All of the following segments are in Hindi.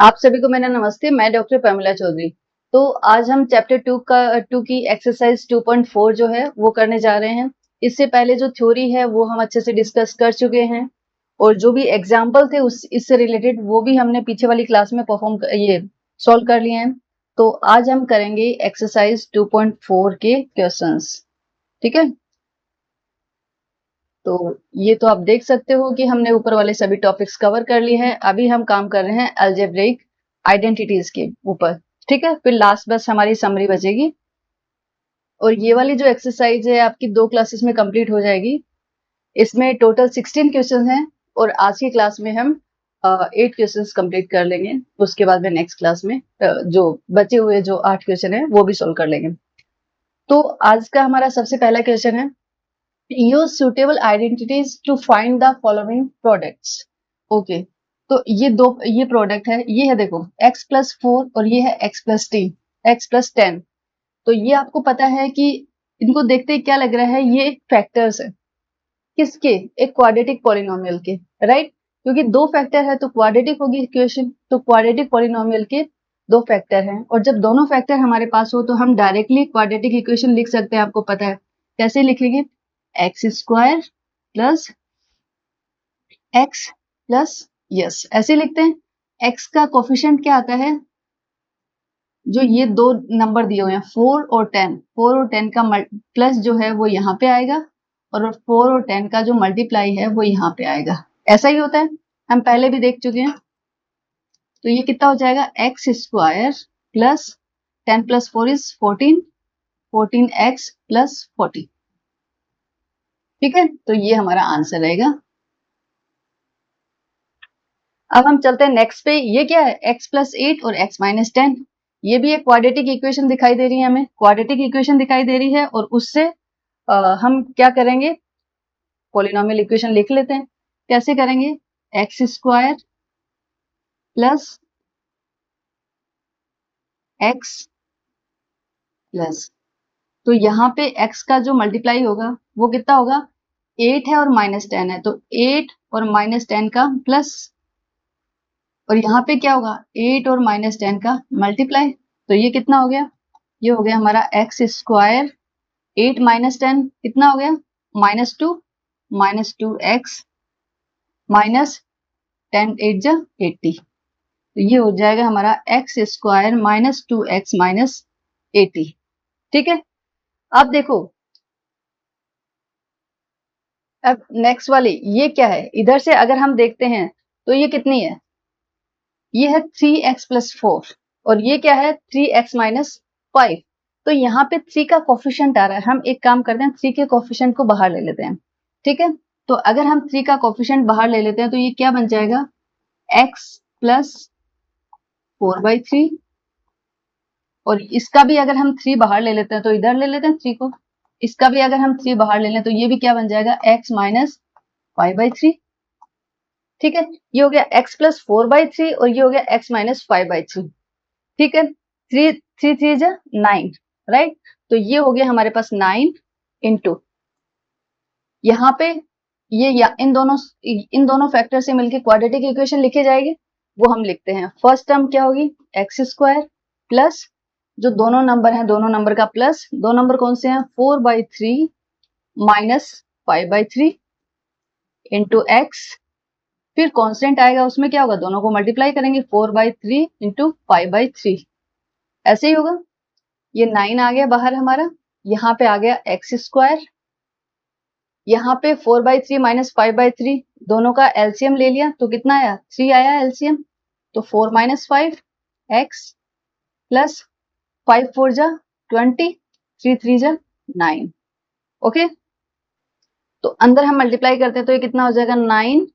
आप सभी को मेरा नमस्ते। मैं डॉक्टर प्रमिला चौधरी। तो आज हम चैप्टर 2 की एक्सरसाइज 2.4 जो है वो करने जा रहे हैं। इससे पहले जो थ्योरी है वो हम अच्छे से डिस्कस कर चुके हैं और जो भी एग्जाम्पल थे उस इससे रिलेटेड वो भी हमने पीछे वाली क्लास में ये सॉल्व कर लिए हैं। तो आज हम करेंगे एक्सरसाइज 2.4 के क्वेश्चंस। ठीक है, तो ये तो आप देख सकते हो कि हमने ऊपर वाले सभी टॉपिक्स कवर कर लिए हैं। अभी हम काम कर रहे हैं अलजेब्रिक आइडेंटिटीज के ऊपर। ठीक है, फिर लास्ट बस हमारी समरी बचेगी और ये वाली जो एक्सरसाइज है आपकी 2 क्लासेस में कंप्लीट हो जाएगी। इसमें टोटल 16 क्वेश्चन हैं और आज की क्लास में हम 8 क्वेश्चंस कंप्लीट कर लेंगे। उसके बाद में नेक्स्ट क्लास में जो बचे हुए जो 8 क्वेश्चन है वो भी सोल्व कर लेंगे। तो आज का हमारा सबसे पहला क्वेश्चन है, use suitable identities to find the following products। Okay, तो ये प्रोडक्ट है, ये है देखो x+4 और ये है x+10। तो ये आपको पता है कि इनको देखते ही क्या लग रहा है, ये फैक्टर्स है किसके, एक क्वाड्रेटिक पॉलिनोमियल के, राइट। क्योंकि दो फैक्टर है तो क्वाड्रेटिक होगी इक्वेशन, तो क्वाड्रेटिक पॉलिनोमियल के दो फैक्टर हैं और जब दोनों फैक्टर हमारे पास हो तो हम डायरेक्टली क्वाड्रेटिक इक्वेशन लिख सकते हैं। आपको पता है कैसे लिखेंगे, x square plus x plus, yes ऐसे लिखते हैं। एक्स का कोफिशिएंट क्या आता है, जो ये दो नंबर दिए हुए हैं 4 और 10 का प्लस जो है वो यहाँ पे आएगा और 4 और 10 का जो मल्टीप्लाई है वो यहाँ पे आएगा। ऐसा ही होता है, हम पहले भी देख चुके हैं। तो ये कितना हो जाएगा, x square plus 10+4 is 14, 14x plus 40। ठीक है, तो ये हमारा आंसर रहेगा। अब हम चलते हैं नेक्स्ट पे। ये क्या है, x+8 और x-10। ये भी एक क्वाड्रेटिक इक्वेशन दिखाई दे रही है, हमें क्वाड्रेटिक इक्वेशन दिखाई दे रही है और उससे हम क्या करेंगे, पॉलिनोमियल इक्वेशन लिख लेते हैं। कैसे करेंगे, x square plus x plus, तो यहाँ पे x का जो मल्टीप्लाई होगा वो कितना होगा, 8 है और -10 है, तो 8 और -10 का प्लस, और यहाँ पे क्या होगा, 8 और -10 का मल्टीप्लाई। तो ये कितना हो गया, ये हो गया हमारा एक्स स्क्वायर, 8 - 10 कितना हो गया, -2 -10 8 जा 80। तो ये हो जाएगा हमारा एक्स स्क्वायर -2x - 80। ठीक है, अब देखो, अब नेक्स्ट वाली ये क्या है, इधर से अगर हम देखते हैं तो ये कितनी है, ये है 3x+4 और ये क्या है 3x - 5। तो यहाँ पे 3 का कोफिशिएंट आ रहा है, हम एक काम करते हैं 3 के कोफिशिएंट को बाहर ले लेते हैं। ठीक है, तो अगर हम 3 का कोफिशिएंट बाहर ले लेते हैं तो ये क्या बन जाएगा, x प्लस 4/3, और इसका भी अगर हम 3 बाहर ले लेते हैं तो इधर ले लेते हैं 3 को, इसका भी अगर हम 3 बाहर ले लें तो ये भी क्या बन जाएगा, x माइनस 5/3। ठीक है, ये हो गया x प्लस 4/3 और ये हो गया x माइनस 5/3। ठीक है, 3 जा 9, राइट। तो ये हो गया हमारे पास 9 इंटू, यहाँ पे ये या इन दोनों फैक्टर से मिलकर क्वाड्रेटिक इक्वेशन लिखे जाएंगे, वो हम लिखते हैं। फर्स्ट टर्म क्या होगी, एक्स स्क्वायर प्लस, जो दोनों नंबर हैं दोनों नंबर का प्लस, दो नंबर कौन से हैं, 4/3 माइनस 5/3 इंटू एक्स, फिर कांस्टेंट आएगा उसमें क्या होगा, दोनों को मल्टीप्लाई करेंगे 4/3 इंटू 5/3, ऐसे ही होगा। ये 9 आ गया बाहर हमारा, यहाँ पे आ गया एक्स स्क्वायर, यहाँ पे 4/3 माइनस 5/3 दोनों का एलसीएम ले लिया तो कितना आया, 3 आया एलसीएम। तो 4 - 5 एक्स प्लस 5 4 जा 20, 3 3 जा 9। ओके, तो अंदर हम मल्टीप्लाई करते हैं तो ये कितना हो जाएगा, 9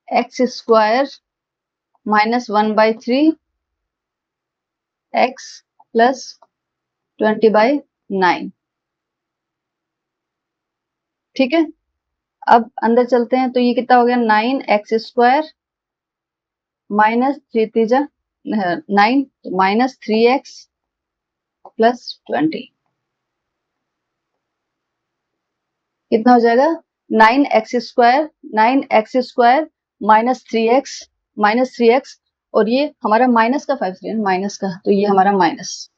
x square minus 1/3 x plus 20/9। ठीक है, अब अंदर चलते हैं तो ये कितना हो गया, 9 एक्स स्क्वायर माइनस 3 3 जा 9, माइनस 3x प्लस 20, कितना हो जाएगा, 9x square minus 3x -3x और ये हमारा माइनस का 5 3 माइनस का, तो ये हमारा माइनस,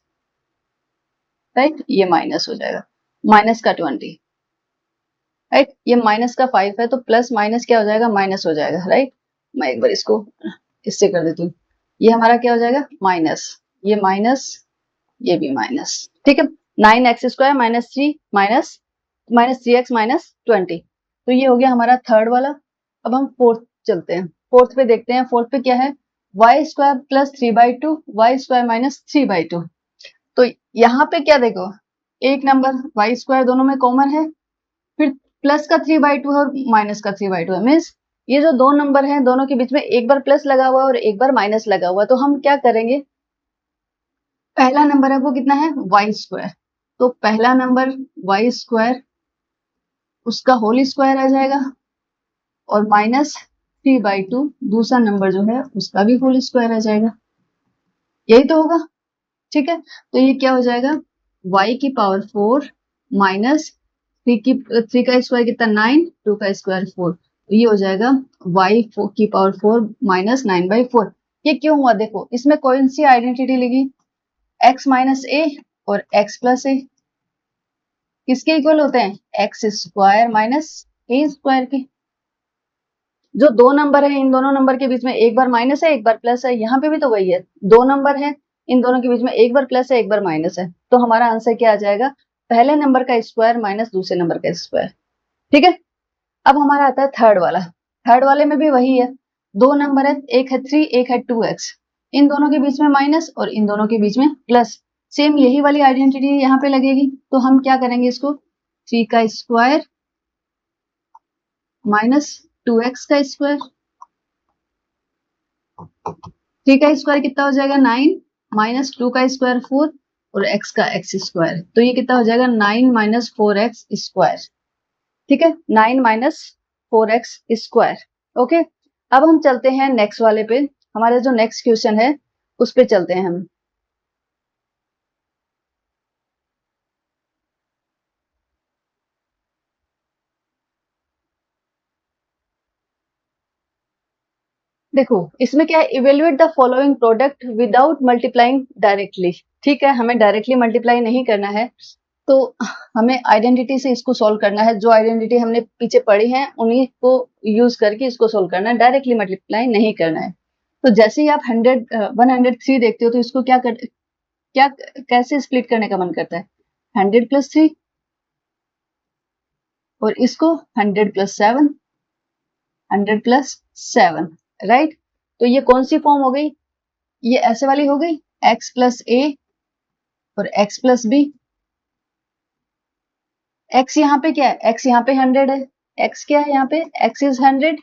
राइट, ये माइनस हो जाएगा, माइनस का 20, राइट, ये माइनस का 5 है तो प्लस माइनस क्या हो जाएगा, माइनस हो जाएगा, राइट। मैं एक बार इसको इससे कर देती हूँ, ये हमारा क्या हो जाएगा, माइनस, ये माइनस, ये भी माइनस, ठीक है। 9x² माइनस 3x माइनस 20, तो ये हो गया हमारा थर्ड वाला। अब हम फोर्थ चलते हैं, फोर्थ पे देखते हैं, फोर्थ पे क्या है, y² प्लस 3/2 y² माइनस 3/2। तो यहाँ पे क्या देखो, एक नंबर y² दोनों में कॉमन है, फिर प्लस का 3/2 है और माइनस का 3/2 है, मीन्स ये जो दो नंबर हैं दोनों के बीच में एक बार प्लस लगा हुआ है और एक बार माइनस लगा हुआ है, तो हम क्या करेंगे, पहला नंबर है वो कितना है, y², तो पहला नंबर y² उसका होल स्क्वायर आ जाएगा और माइनस 3/2 दूसरा नंबर जो है उसका भी होल स्क्वायर आ जाएगा, यही तो होगा, ठीक है। तो ये क्या हो जाएगा, y की पावर 4 माइनस 3 का स्क्वायर कितना 9, 2 का स्क्वायर 4, तो ये हो जाएगा y की पावर 4 माइनस 9/4। ये क्यों हुआ, देखो इसमें कौन सी आइडेंटिटी लिखी, x माइनस a और x प्लस a किसके इक्वल होते हैं, x² माइनस a² के। जो दो नंबर है इन दोनों नंबर के बीच में एक बार माइनस है एक बार प्लस है, यहाँ पे भी तो वही है, दो नंबर है इन दोनों के बीच में एक बार प्लस है एक बार माइनस है, तो हमारा आंसर क्या आ जाएगा, पहले नंबर का स्क्वायर माइनस दूसरे नंबर का स्क्वायर, ठीक है। अब हमारा आता है थर्ड वाला, थर्ड वाले में भी वही है, दो नंबर है, एक है 3 एक है 2x, इन दोनों के बीच में माइनस और इन दोनों के बीच में प्लस, सेम यही वाली आइडेंटिटी यहाँ पे लगेगी, तो हम क्या करेंगे इसको, 3 का स्क्वायर माइनस 2x का स्क्वायर, 3 का स्क्वायर कितना हो जाएगा 9 माइनस 2 का स्क्वायर 4 और x का x², तो ये कितना हो जाएगा 9 माइनस 4x², ठीक है, 9 माइनस 4x², ओके। अब हम चलते हैं नेक्स्ट वाले पे, हमारे जो नेक्स्ट क्वेश्चन है उस पे चलते हैं हम। देखो इसमें क्या है, evaluate the following product without multiplying directly, ठीक है, हमें डायरेक्टली मल्टीप्लाई नहीं करना है, तो हमें आइडेंटिटी से इसको सॉल्व करना है, जो आइडेंटिटी हमने पीछे पढ़ी है उन्हीं को यूज करके इसको सॉल्व करना है, डायरेक्टली मल्टीप्लाई नहीं करना है। तो जैसे ही आप 103 देखते हो तो इसको क्या कैसे स्प्लिट करने का मन करता है, 100 प्लस 3 और इसको 100 प्लस 7, 100 प्लस 7, राइट। तो ये कौन सी फॉर्म हो गई, ये ऐसे वाली हो गई, x प्लस a और x प्लस b, x यहाँ पे क्या है, x यहाँ पे 100 है, x क्या है यहाँ पे, x is 100,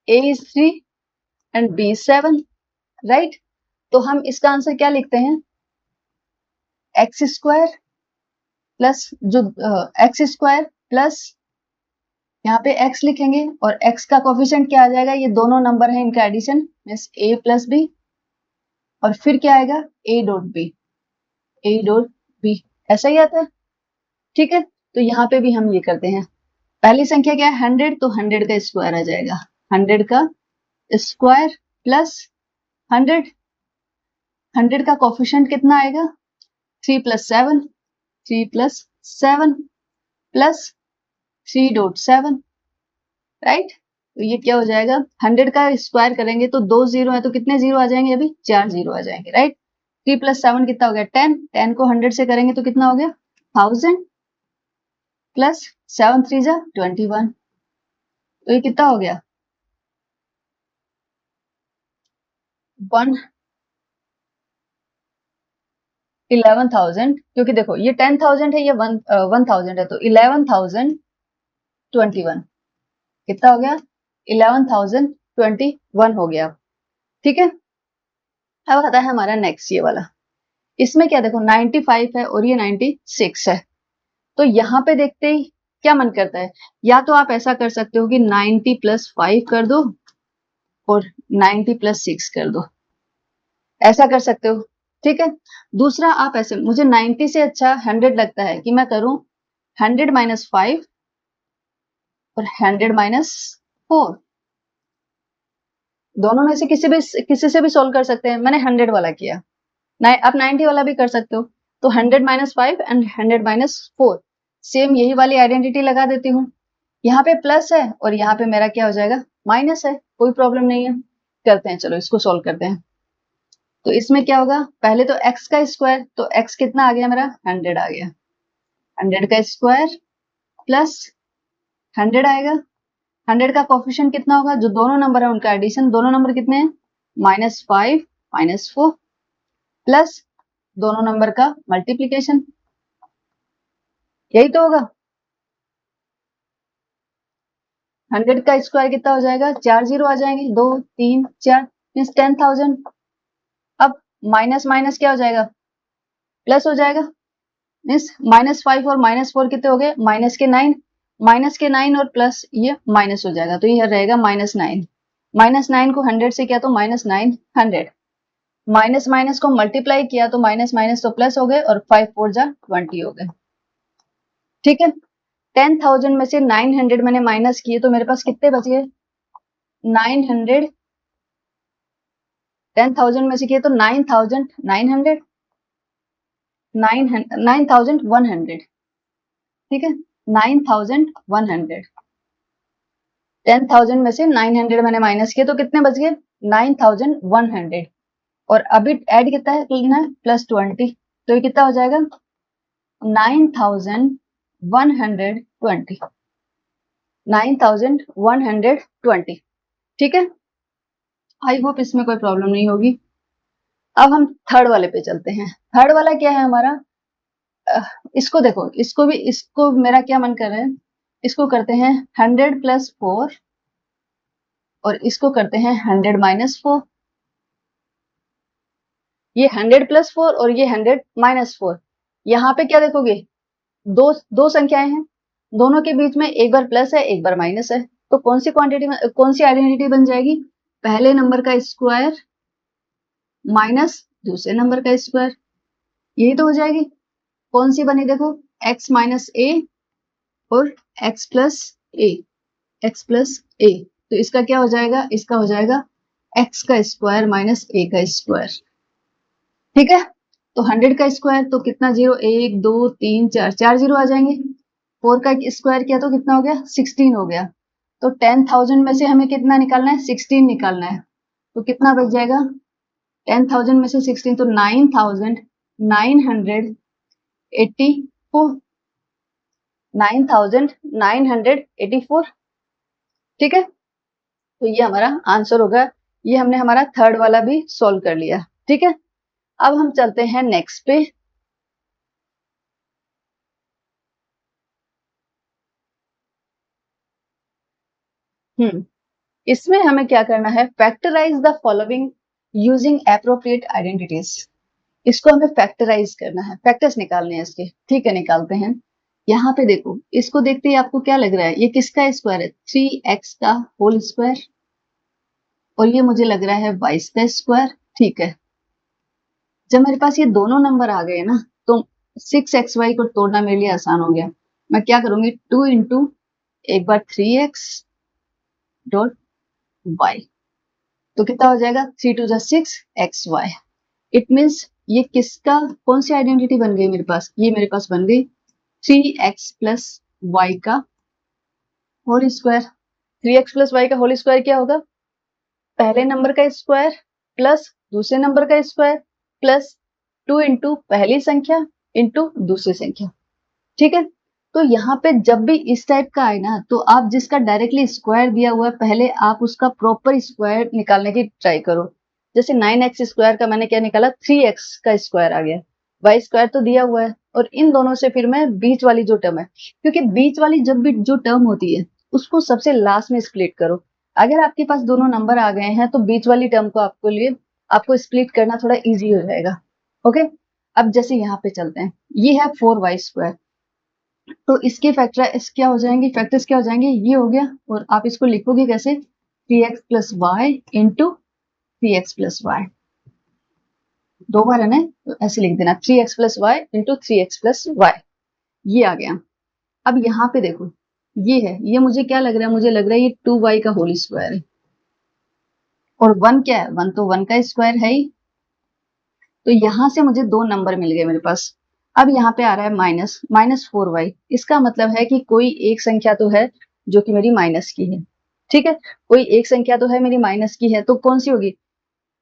a is 3 and b is 7, right. तो हम इसका आंसर क्या लिखते हैं, x² प्लस जो x² प्लस यहाँ पे x लिखेंगे और x का कोफिशिएंट क्या आ जाएगा, ये दोनों नंबर है इनका addition means a plus b और फिर क्या आएगा a dot b, a dot b, ऐसा ही आता है, ठीक है। तो यहाँ पे भी हम ये करते हैं, पहली संख्या क्या है 100, तो 100 का स्क्वायर आ जाएगा, 100 का स्क्वायर प्लस 100, 100 का कोफिशिएंट कितना आएगा 3 plus 7, 3 plus 7 plus 3 dot 7, right. तो ये क्या हो जाएगा, 100 का स्क्वायर करेंगे तो 2 जीरो है, तो कितने जीरो आ जाएंगे, अभी 4 जीरो आ जाएंगे, राइट। 3 प्लस 7 कितना हो गया 10, 10 को 100 से करेंगे तो कितना हो गया 1000 प्लस 7 3 जा 21, तो ये कितना हो गया 11,000, क्योंकि देखो ये 10,000 है, ये 1000 है, तो 11,021 कितना हो गया 11,021 हो गया, ठीक है। अब आता है हमारा नेक्स्ट ये वाला, इसमें क्या देखो 95 है और ये 96 है, तो यहाँ पे देखते ही क्या मन करता है, या तो आप ऐसा कर सकते हो कि 90 प्लस 5 कर दो और 90 प्लस 6 कर दो, ऐसा कर सकते हो, ठीक है। दूसरा आप ऐसे, मुझे 90 से अच्छा 100 लगता है कि मैं करूं 100 माइनस 5 और 100 माइनस 4, दोनों में से किसी से भी सोल्व कर सकते हैं। मैंने 100 वाला किया, आप 90 वाला भी कर सकते हो। तो 100 माइनस 5 एंड 100 माइनस 4, सेम यही वाली आइडेंटिटी लगा देती हूँ। यहाँ पे प्लस है और यहाँ पे मेरा क्या हो जाएगा, माइनस है, कोई प्रॉब्लम नहीं है। करते हैं, चलो इसको सोल्व करते हैं। तो इसमें क्या होगा, पहले तो x का स्क्वायर, तो x कितना आ गया मेरा, 100 आ गया। 100 का स्क्वायर प्लस 100 आएगा। 100 का कोफिशिएंट कितना होगा, जो दोनों नंबर है उनका एडिशन, दोनों नंबर कितने हैं, -5 -4 प्लस दोनों नंबर का मल्टीप्लीकेशन, यही तो होगा। 100 का स्क्वायर कितना हो जाएगा, 4 जीरो आ जाएंगे, 2 3 4 मीन्स 10,000। अब माइनस माइनस क्या हो जाएगा, प्लस हो जाएगा, मीन्स -5 और -4 कितने हो गए, -9 और प्लस ये माइनस हो जाएगा, तो ये रहेगा -9। -9 को 100 से किया तो -900, माइनस माइनस को मल्टीप्लाई किया तो माइनस माइनस तो प्लस हो गए और 5 4 जा 20 हो गए। ठीक है, 10,000 में से 900 मैंने माइनस किए तो मेरे पास कितने बच गए, 900। 10,000 में से किए तो 9,900, 9,100। ठीक है, 9,100। 10,000 में से 900 मैंने माइनस किए तो कितने बच गए, 9,100। और अभी ऐड कितना है करना है, +20, तो ये कितना हो जाएगा, 9,120। 9,120। ठीक है, आई होप इसमें कोई प्रॉब्लम नहीं होगी। अब हम थर्ड वाले पे चलते हैं। थर्ड वाला क्या है हमारा, इसको देखो, इसको मेरा क्या मन कर रहा है, इसको करते हैं 100 + 4 और इसको करते हैं 100 - 4। ये 100 + 4 और ये 100 - 4। यहाँ पे क्या देखोगे, दो संख्याएं हैं, दोनों के बीच में एक बार प्लस है एक बार माइनस है, तो कौन सी आइडेंटिटी बन जाएगी, पहले नंबर का स्क्वायर माइनस दूसरे नंबर का स्क्वायर, यही तो हो जाएगी। कौन सी बनी देखो, x - a और x + a, तो इसका क्या हो जाएगा, इसका हो जाएगा x का स्क्वायर माइनस a का स्क्वायर। ठीक है, तो 100 का स्क्वायर तो कितना जीरो, 1 2 3 4, 4 जीरो आ जाएंगे। 4 का स्क्वायर किया तो कितना हो गया, 16 हो गया। तो 10,000 में से हमें कितना निकालना है, 16 निकालना है, तो कितना बच जाएगा, 10,000 में से 16 तो 9,984, 9,984। ठीक है, तो ये हमारा आंसर होगा। ये हमने हमारा थर्ड वाला भी सॉल्व कर लिया। ठीक है, अब हम चलते हैं नेक्स्ट पे। इसमें हमें क्या करना है, factorise the following using appropriate identities. इसको हमें फैक्टराइज करना है, फैक्टर्स निकालने हैं इसके। ठीक है, निकालते हैं। यहाँ पे देखो, इसको देखते ही आपको क्या लग रहा है, ये किसका स्क्वायर है, 3x का होल स्क्वायर, और ये मुझे लग रहा है y का स्क्वायर। ठीक है, जब मेरे पास ये दोनों नंबर आ गए ना, तो 6xy को तोड़ना मेरे लिए आसान हो गया। मैं क्या करूंगी, 2 इंटू एक बार 3x डॉट y, तो कितना हो जाएगा, 3 2 जा 6 xy। इट मीन्स ये किसका, कौन सी आइडेंटिटी बन गई मेरे पास, ये मेरे पास बन गई 3x + y का होल स्क्वायर। 3x + y का होल स्क्वायर क्या होगा, पहले नंबर का स्क्वायर प्लस दूसरे नंबर का स्क्वायर प्लस 2 इंटू पहली संख्या इंटू दूसरी संख्या। ठीक है, तो यहाँ पे जब भी इस टाइप का आए ना, तो आप जिसका डायरेक्टली स्क्वायर दिया हुआ है, पहले आप उसका प्रॉपर स्क्वायर निकालने की ट्राई करो। जैसे 9x स्क्वायर का मैंने क्या निकाला, 3x का स्क्वायर आ गया, y स्क्वायर तो दिया हुआ है, और इन दोनों से फिर मैं बीच वाली जो टर्म है, क्योंकि बीच वाली जब भी जो टर्म होती है उसको सबसे लास्ट में स्प्लिट करो। अगर आपके पास दोनों नंबर आ गए हैं तो बीच वाली टर्म को आपको स्प्लिट करना थोड़ा इजी हो जाएगा। ओके, अब जैसे यहाँ पे चलते हैं, ये है 4y स्क्वायर, तो इसके फैक्टर्स क्या हो जाएंगे, ये हो गया, और आप इसको लिखोगे कैसे, 3x + y into 3x + y, दो बार है ना, तो ऐसे लिख देना 3x + y into 3x + y, ये आ गया। अब यहाँ पे देखो, ये है, ये मुझे क्या लग रहा है, मुझे लग रहा है ये 2y का होल स्क्वायर है, और 1 क्या है, 1 तो 1 का स्क्वायर है ही। तो यहां से मुझे 2 नंबर मिल गए मेरे पास। अब यहाँ पे आ रहा है माइनस, -4y। इसका मतलब है कि कोई एक संख्या तो है जो कि मेरी माइनस की है। ठीक है, कोई एक संख्या तो है मेरी माइनस की है, तो कौन सी होगी,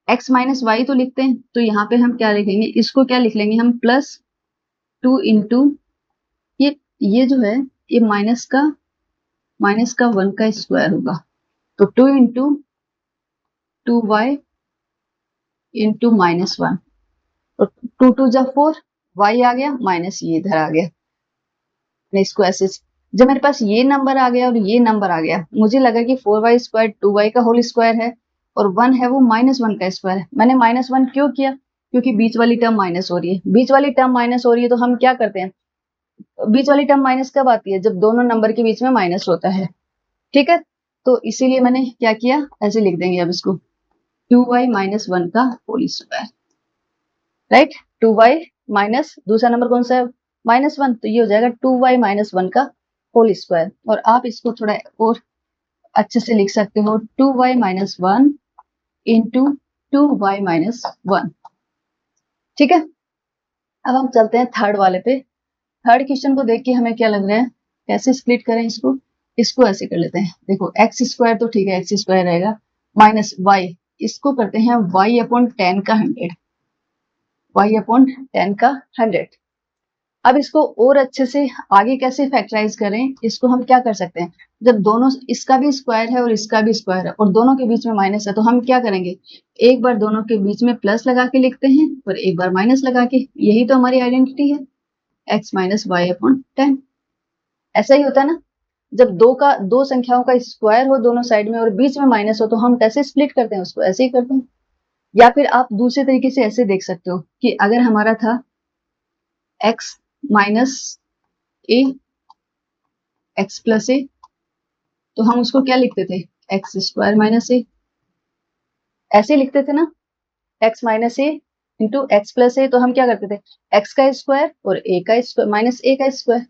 x माइनस वाई तो लिखते हैं। तो यहाँ पे हम क्या लिखेंगे, इसको क्या लिख लेंगे हम, +2 इंटू ये जो है ये माइनस का 1 का स्क्वायर होगा। तो 2 इंटू 2y इंटू -1, तो 2 2 जा 4, y आ गया माइनस ये इधर आ गया। मैं इसको ऐसे, जब मेरे पास ये नंबर आ गया और ये नंबर आ गया, मुझे लगा कि 4y स्क्वायर 2y का होल स्क्वायर है और 1 है वो -1 का स्क्वायर है। मैंने -1 क्यों किया, क्योंकि बीच वाली टर्म माइनस हो रही है। बीच वाली टर्म माइनस हो रही है तो हम क्या करते हैं, बीच वाली टर्म माइनस कब आती है, जब दोनों नंबर के बीच में माइनस होता है। ठीक है, तो इसीलिए मैंने क्या किया, ऐसे लिख देंगे अब इसको 2y माइनस 1 का whole square, right. 2y minus दूसरा नंबर कौन सा है, -1, तो ये हो जाएगा 2y माइनस 1 का होल स्क्वायर। और आप इसको थोड़ा और अच्छे से लिख सकते हो, 2y minus 1 into 2y minus 1। ठीक है, अब हम चलते हैं थर्ड वाले पे। थर्ड क्वेश्चन को देख के हमें क्या लग रहा है, कैसे स्प्लिट करें इसको। इसको ऐसे कर लेते हैं, देखो एक्स स्क्वायर तो ठीक है, एक्स स्क्वायर रहेगा, माइनस वाई, इसको करते हैं y अपॉन 10 का 100, y अपॉन 10 का 100। अब इसको और अच्छे से आगे कैसे फैक्टराइज करें, इसको हम क्या कर सकते हैं, जब दोनों, इसका भी स्क्वायर है और इसका भी स्क्वायर है और दोनों के बीच में माइनस है, तो हम क्या करेंगे, एक बार दोनों के बीच में प्लस लगा के लिखते हैं और एक बार माइनस लगा के। यही तो हमारी आइडेंटिटी है, x माइनस वाई अपॉन 10। ऐसा ही होता है ना, जब दो संख्याओं का स्क्वायर हो दोनों साइड में और बीच में माइनस हो, तो हम कैसे स्प्लिट करते हैं, उसको ऐसे ही करते हैं। या फिर आप दूसरे तरीके से ऐसे देख सकते हो कि अगर हमारा था x माइनस ए, x प्लस ए, तो हम उसको क्या लिखते थे, एक्स स्क्वायर माइनस ए, ऐसे लिखते थे ना, x माइनस ए इंटू एक्स प्लस ए। तो हम क्या करते थे, x का स्क्वायर और a का स्क्वायर माइनस a का स्क्वायर।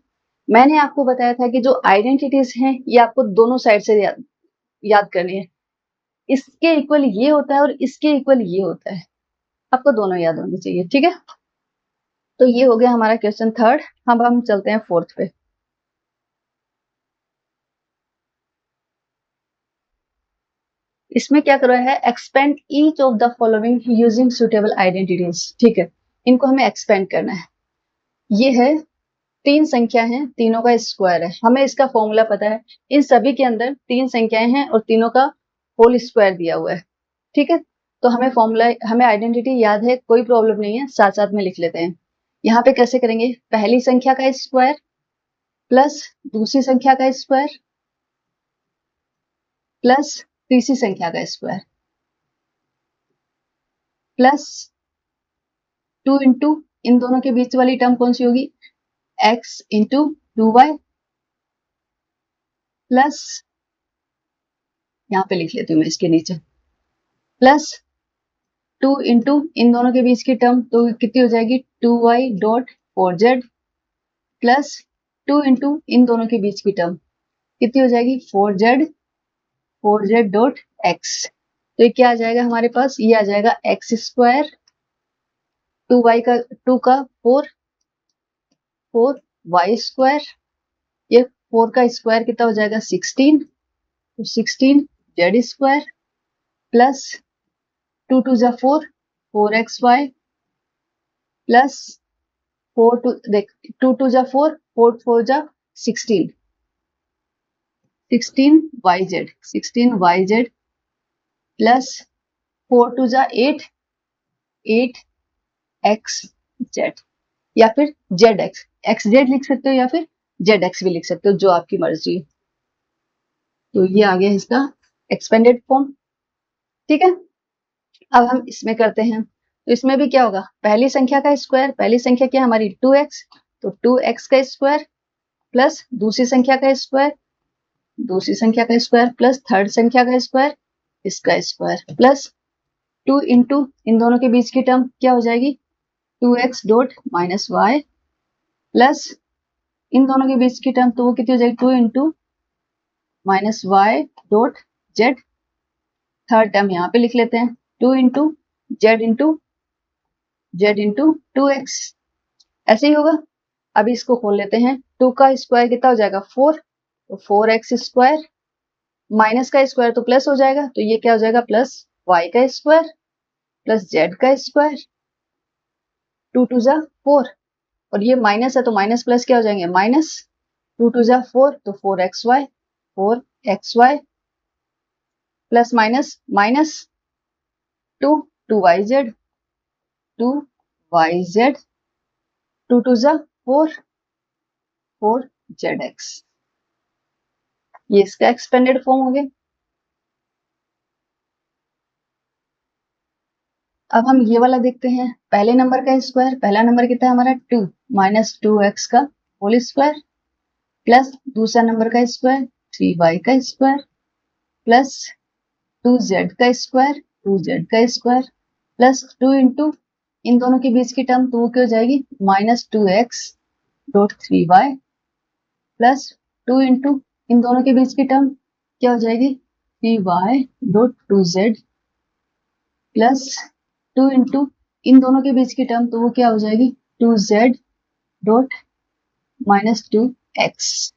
मैंने आपको बताया था कि जो आइडेंटिटीज हैं ये आपको दोनों साइड से याद करनी है। इसके इक्वल ये होता है और इसके इक्वल ये होता है, आपको दोनों याद होने चाहिए। ठीक है, तो ये हो गया हमारा क्वेश्चन थर्ड। अब हम चलते हैं फोर्थ पे। इसमें क्या कर रहा है, expand each of the following using suitable identities. ठीक है, इनको हमें एक्सपेंड करना है। ये है 3 संख्या है, तीनों का स्क्वायर है, हमें इसका फॉर्मूला पता है। इन सभी के अंदर 3 संख्याएं हैं और तीनों का होल स्क्वायर दिया हुआ है। ठीक है, तो हमें फॉर्मूला, हमें आइडेंटिटी याद है, कोई प्रॉब्लम नहीं है, साथ साथ में लिख लेते हैं। यहाँ पे कैसे करेंगे, पहली संख्या का स्क्वायर प्लस दूसरी संख्या का स्क्वायर प्लस तीसरी संख्या का स्क्वायर प्लस 2 इंटू, इन दोनों के बीच वाली टर्म कौन सी होगी, x इंटू 2y प्लस, यहाँ पे लिख लेती हूँ मैं इसके नीचे, प्लस 2 इंटू इन दोनों के बीच की टर्म तो कितनी हो जाएगी, 2y dot 4z plus 2 into इन दोनों के बीच की टर्म कितनी हो जाएगी, 4z डॉट x। तो ये क्या आ जाएगा हमारे पास, ये आ जाएगा एक्स स्क्वायर 2 का 4 y स्क्वायर, ये 4 का स्क्वायर कितना हो जाएगा 16, तो 16 जेड स्क्वायर प्लस 2 2 जा 4, 4xy प्लस 4 2 देख 2 2 जा 4, 4 4 जा 16, 16yz प्लस 4 2 जा 8, 8xz, या फिर zx, xz लिख सकते हो या फिर zx भी लिख सकते हो, जो आपकी मर्जी है। तो ये आ गया इसका एक्सपेंडेड फॉर्म। ठीक है, अब हम इसमें करते हैं, तो इसमें भी क्या होगा, पहली संख्या का स्क्वायर, पहली संख्या क्या है हमारी 2x, तो 2x का स्क्वायर प्लस दूसरी संख्या का स्क्वायर, दूसरी संख्या का स्क्वायर प्लस थर्ड संख्या का स्क्वायर, इसका स्क्वायर प्लस 2 इंटू इन दोनों के बीच की टर्म क्या हो जाएगी, 2x dot minus Y plus इन दोनों के बीच की टर्म तो वो कितनी हो जाएगी, 2 into minus y dot z third term यहाँ पे लिख लेते हैं 2 इंटू जेड इंटू 2x, ऐसे ही होगा। अभी इसको खोल लेते हैं, 2 का स्क्वायर कितना हो जाएगा 4, तो 4x स्क्वायर, माइनस का स्क्वायर तो प्लस हो जाएगा, तो ये क्या हो जाएगा प्लस y का स्क्वायर प्लस z का स्क्वायर, 2 टू जा 4, और ये माइनस है तो माइनस प्लस क्या हो जाएंगे माइनस, 2 टू जा 4 तो 4xy plus minus minus 2 2yz 2yz 2 to जा 4 4zx, ये इसका एक्सपेंडेड फॉर्म हो गया। अब हम ये वाला देखते हैं, पहले नंबर का स्क्वायर, पहला नंबर कितना है हमारा 2 माइनस 2x का होल स्क्वायर प्लस दूसरा नंबर का स्क्वायर 3y का स्क्वायर प्लस 2z का स्क्वायर 2z का स्क्वायर प्लस 2 इंटू इन दोनों के बीच की टर्म तो वो क्या हो जाएगी minus 2x dot 3y plus 2 into इन दोनों के बीच की टर्म क्या हो जाएगी 3y dot 2z plus 2 into इन दोनों के बीच की टर्म तो वो क्या हो जाएगी 2z डॉट माइनस 2x।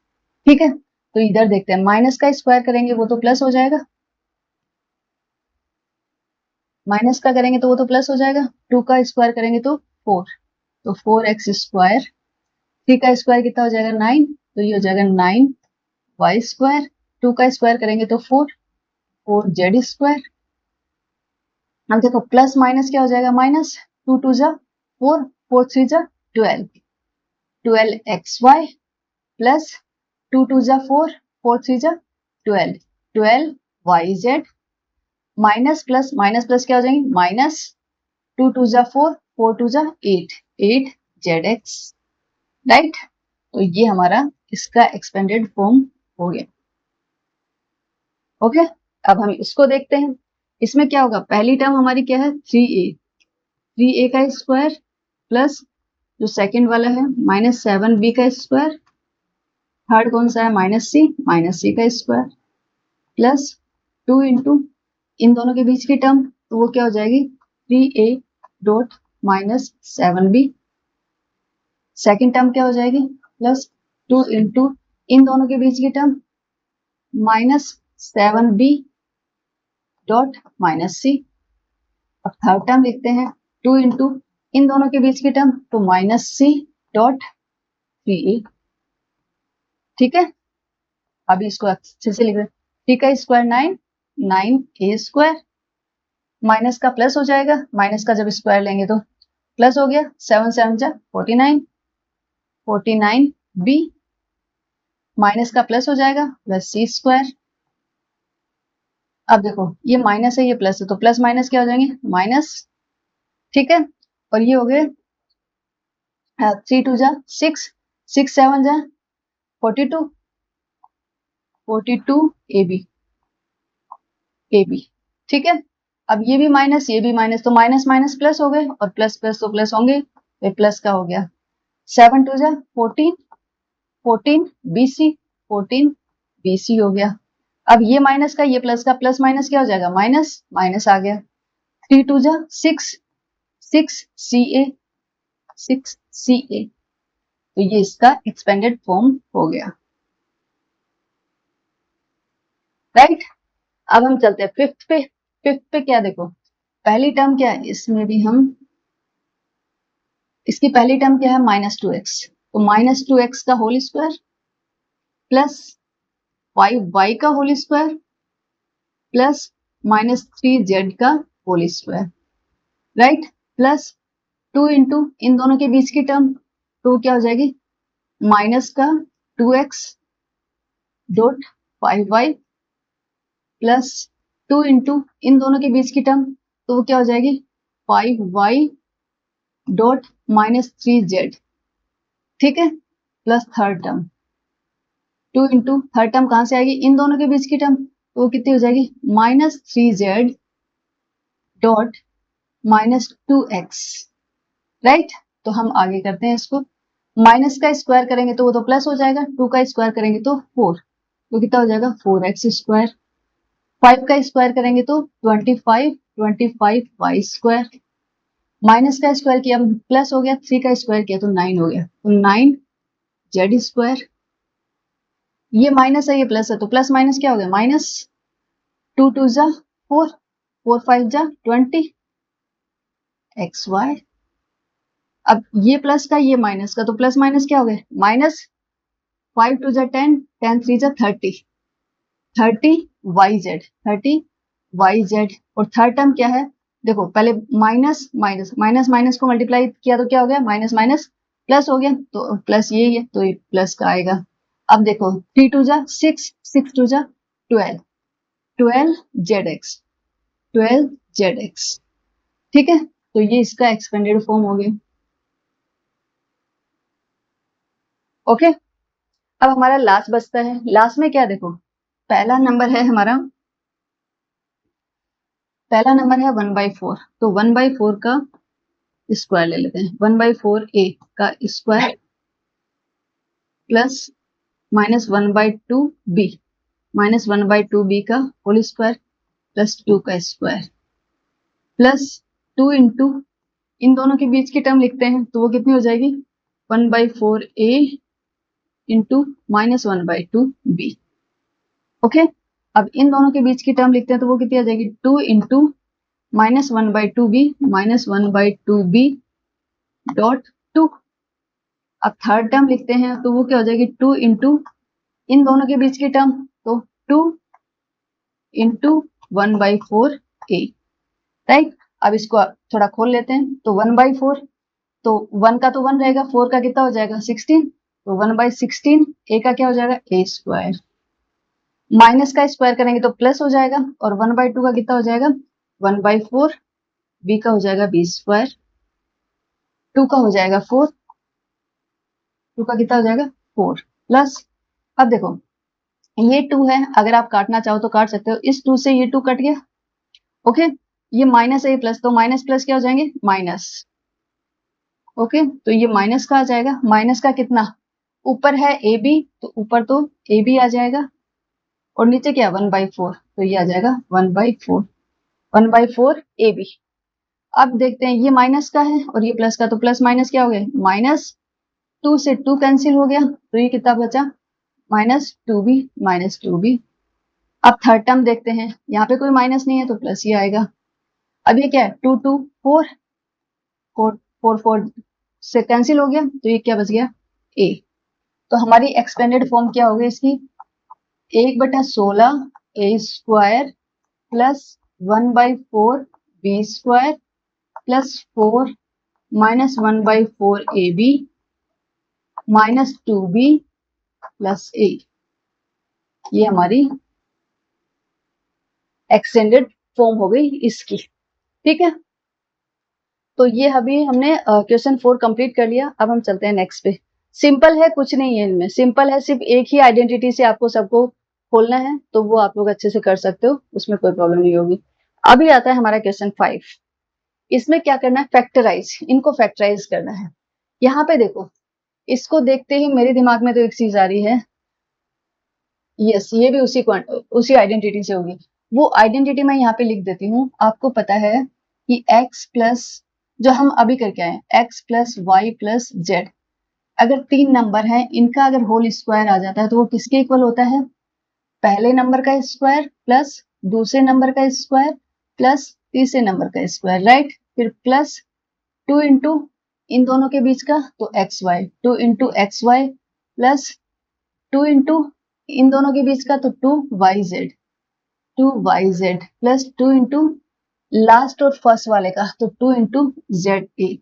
ठीक है, तो इधर देखते हैं, माइनस का स्क्वायर करेंगे वो तो प्लस हो जाएगा, माइनस का करेंगे तो वो तो प्लस हो जाएगा, 2 का स्क्वायर करेंगे तो 4, तो 4x स्क्वायर, 3 का स्क्वायर कितना हो जाएगा 9, तो ये हो जाएगा 9y स्क्वायर, 2 का स्क्वायर करेंगे तो 4z स्क्वायर। अब देखो प्लस माइनस क्या हो जाएगा माइनस, 2 टू जा 4 4 3 जा 12xy प्लस 2 टू जा 4 4 3 जा 12yz माइनस प्लस क्या हो जाएंगे माइनस 2 टू जा 4 4 टू जा 8zx, राइट। तो ये हमारा इसका एक्सपेंडेड फॉर्म हो गया। ओके, अब हम इसको देखते हैं, इसमें क्या होगा, पहली टर्म हमारी क्या है 3a का स्क्वायर प्लस जो सेकंड वाला है माइनस 7b का स्क्वायर, थर्ड कौन सा है माइनस c का स्क्वायर प्लस 2 इंटू इन दोनों के बीच की टर्म तो वो क्या हो जाएगी 3a dot minus 7b, second term क्या हो जाएगी प्लस 2 इंटू इन दोनों के बीच की term minus 7b dot minus c। अब थर्ड टर्म लिखते हैं 2 इंटू इन दोनों के बीच की टर्म तो माइनस c डॉट 3a। ठीक है, अभी इसको अच्छे से लिख रहे हैं, 3 का स्क्वायर 9 a स्क्वायर माइनस का प्लस हो जाएगा, माइनस का जब स्क्वायर लेंगे तो प्लस हो गया, 7 7 जा 49b माइनस का प्लस हो जाएगा प्लस c स्क्वायर। अब देखो ये माइनस है ये प्लस है तो प्लस माइनस क्या हो जाएंगे माइनस, ठीक है, और ये हो गए 3 2 जा 6 6 7 जा 42 ab, ठीक है। अब ये भी माइनस तो माइनस माइनस प्लस हो गए और प्लस प्लस तो प्लस होंगे, तो प्लस का हो गया 7 2 जा 14 bc हो गया। अब ये माइनस का ये प्लस का प्लस माइनस क्या हो जाएगा माइनस माइनस आ गया, 3 2 जा 6ca, तो ये इसका एक्सपेंडेड फॉर्म हो गया, राइट। अब हम चलते हैं फिफ्थ पे क्या देखो, पहली टर्म क्या है इसमें भी हम, इसकी पहली टर्म क्या है -2x, तो -2x का होल स्क्वायर प्लस 5y का होल स्क्वायर प्लस -3z का whole square, right, plus 2 into इन दोनों के बीच की टर्म तो क्या हो जाएगी माइनस का 2x dot 5y plus 2 into इन दोनों के बीच की टर्म तो वो क्या हो जाएगी 5y डॉट -3z, ठीक है, plus third term 2 into third term कहां से आएगी इन दोनों के बीच की टर्म तो वो कितनी हो जाएगी -3z डॉट -2x, राइट। तो हम आगे करते हैं इसको, माइनस का स्क्वायर करेंगे तो वो तो प्लस हो जाएगा, 2 का स्क्वायर करेंगे तो 4, तो कितना हो जाएगा 4x स्क्वायर 5 का स्क्वायर करेंगे तो 25, 25y स्क्वायर, माइनस का स्क्वायर किया प्लस हो गया, 3 का स्क्वायर किया तो 9 हो गया, तो 9z स्क्वायर। ये माइनस है ये प्लस है, तो प्लस माइनस क्या हो गया, माइनस, 2 2 जा 4, 4 5 जा 20 xy। अब ये प्लस का ये माइनस का, तो प्लस माइनस क्या हो गया, माइनस, 5 2 जा 10, 10 3 जा 30, 30 yz, 30 yz। और थर्ड टर्म क्या है, देखो पहले माइनस माइनस माइनस माइनस को मल्टीप्लाई किया तो क्या हो गया, माइनस माइनस प्लस हो गया, तो प्लस यही है तो ये प्लस का आएगा। अब देखो 3 2 जा 6, 6 2 जा 12, 12zx, 12zx। ठीक है, तो ये इसका एक्सपेंडेड फॉर्म हो गया। ओके, अब हमारा लास्ट बचता है। लास्ट में क्या, देखो पहला नंबर है हमारा, पहला नंबर है 1/4, तो 1/4 का स्क्वायर ले लेते हैं, 1/4a का square plus minus 1/2b, minus 1/2b का होल स्क्वायर प्लस 2 का स्क्वायर प्लस 2 इंटू, इन दोनों के बीच की टर्म लिखते हैं तो वो कितनी हो जाएगी, 1/4a into minus 1/2b। Okay, अब इन दोनों के बीच की टर्म लिखते हैं तो वो कितनी आ जाएगी, 2 into minus 1/2b minus 1/2b dot 2। अब थर्ड टर्म लिखते हैं तो वो क्या हो जाएगी, 2 इंटू इन दोनों के बीच की टर्म, तो 2 इंटू 1/4a। राइट, अब इसको थोड़ा खोल लेते हैं, तो 1/4, तो 1 का तो 1 रहेगा, 4 का कितना हो जाएगा 16, तो 1/16 a का क्या हो जाएगा, a स्क्वायर। माइनस का स्क्वायर करेंगे तो प्लस हो जाएगा, और 1/2 का कितना हो जाएगा, 1/4, b का हो जाएगा b स्क्वायर, 2 का हो जाएगा 4, 2 का कितना हो जाएगा 4 प्लस, अब देखो ये 2 है, अगर आप काटना चाहो तो काट सकते हो, इस 2 से ये 2 कट गया। ओके, ये माइनस है ये प्लस, तो माइनस प्लस क्या हो जाएंगे, माइनस। ओके, तो ये माइनस का आ जाएगा, माइनस का कितना, ऊपर है ए बी तो ऊपर तो ए बी आ जाएगा, और नीचे क्या 1/4, तो ये आ जाएगा 1/4, 1/4 ए बी। अब देखते हैं ये माइनस का है और ये प्लस का, तो प्लस माइनस क्या हो गया, माइनस, 2 से 2 कैंसिल हो गया, तो ये कितना बचा, -2b, -2b। अब थर्ड टर्म देखते हैं, यहाँ पे कोई माइनस नहीं है तो प्लस ही आएगा। अब ये क्या है, 2 2 4, 4 4 4 से कैंसिल हो गया, तो ये क्या बच गया, a। तो हमारी एक्सपेंडेड फॉर्म क्या हो गई इसकी, 1/16 a square plus 1/4 b square plus 4 minus 1/4 ab minus 2b plus a। ये हमारी एक्सटेंडेड फॉर्म हो गई इसकी। ठीक है, तो ये अभी हमने क्वेश्चन 4 कंप्लीट कर लिया। अब हम चलते हैं नेक्स्ट पे। सिंपल है, कुछ नहीं है इनमें, सिंपल है, सिर्फ एक ही आइडेंटिटी से आपको सबको खोलना है, तो वो आप लोग अच्छे से कर सकते हो, उसमें कोई प्रॉब्लम नहीं होगी। अभी आता है हमारा क्वेश्चन 5। इसमें क्या करना है, फैक्टराइज, इनको फैक्टराइज करना है। यहाँ पे देखो, इसको देखते ही मेरे दिमाग में तो एक चीज आ रही है, यस ये भी उसी आइडेंटिटी से होगी। वो आइडेंटिटी मैं यहाँ पे लिख देती हूँ। आपको पता है कि x प्लस, जो हम अभी करके आए, x plus y plus z, अगर 3 नंबर हैं, इनका अगर होल स्क्वायर आ जाता है तो वो किसके इक्वल होता है, पहले नंबर का स्क्वायर प्लस दूसरे नंबर का स्क्वायर प्लस तीसरे नंबर का स्क्वायर। राइट, फिर प्लस 2 इंटू इन दोनों के बीच का तो X Y, 2 into X Y plus 2 into इन दोनों के बीच का तो 2yz, 2yz plus 2 into last और फर्स्ट वाले का तो 2 इंटू जेड ए।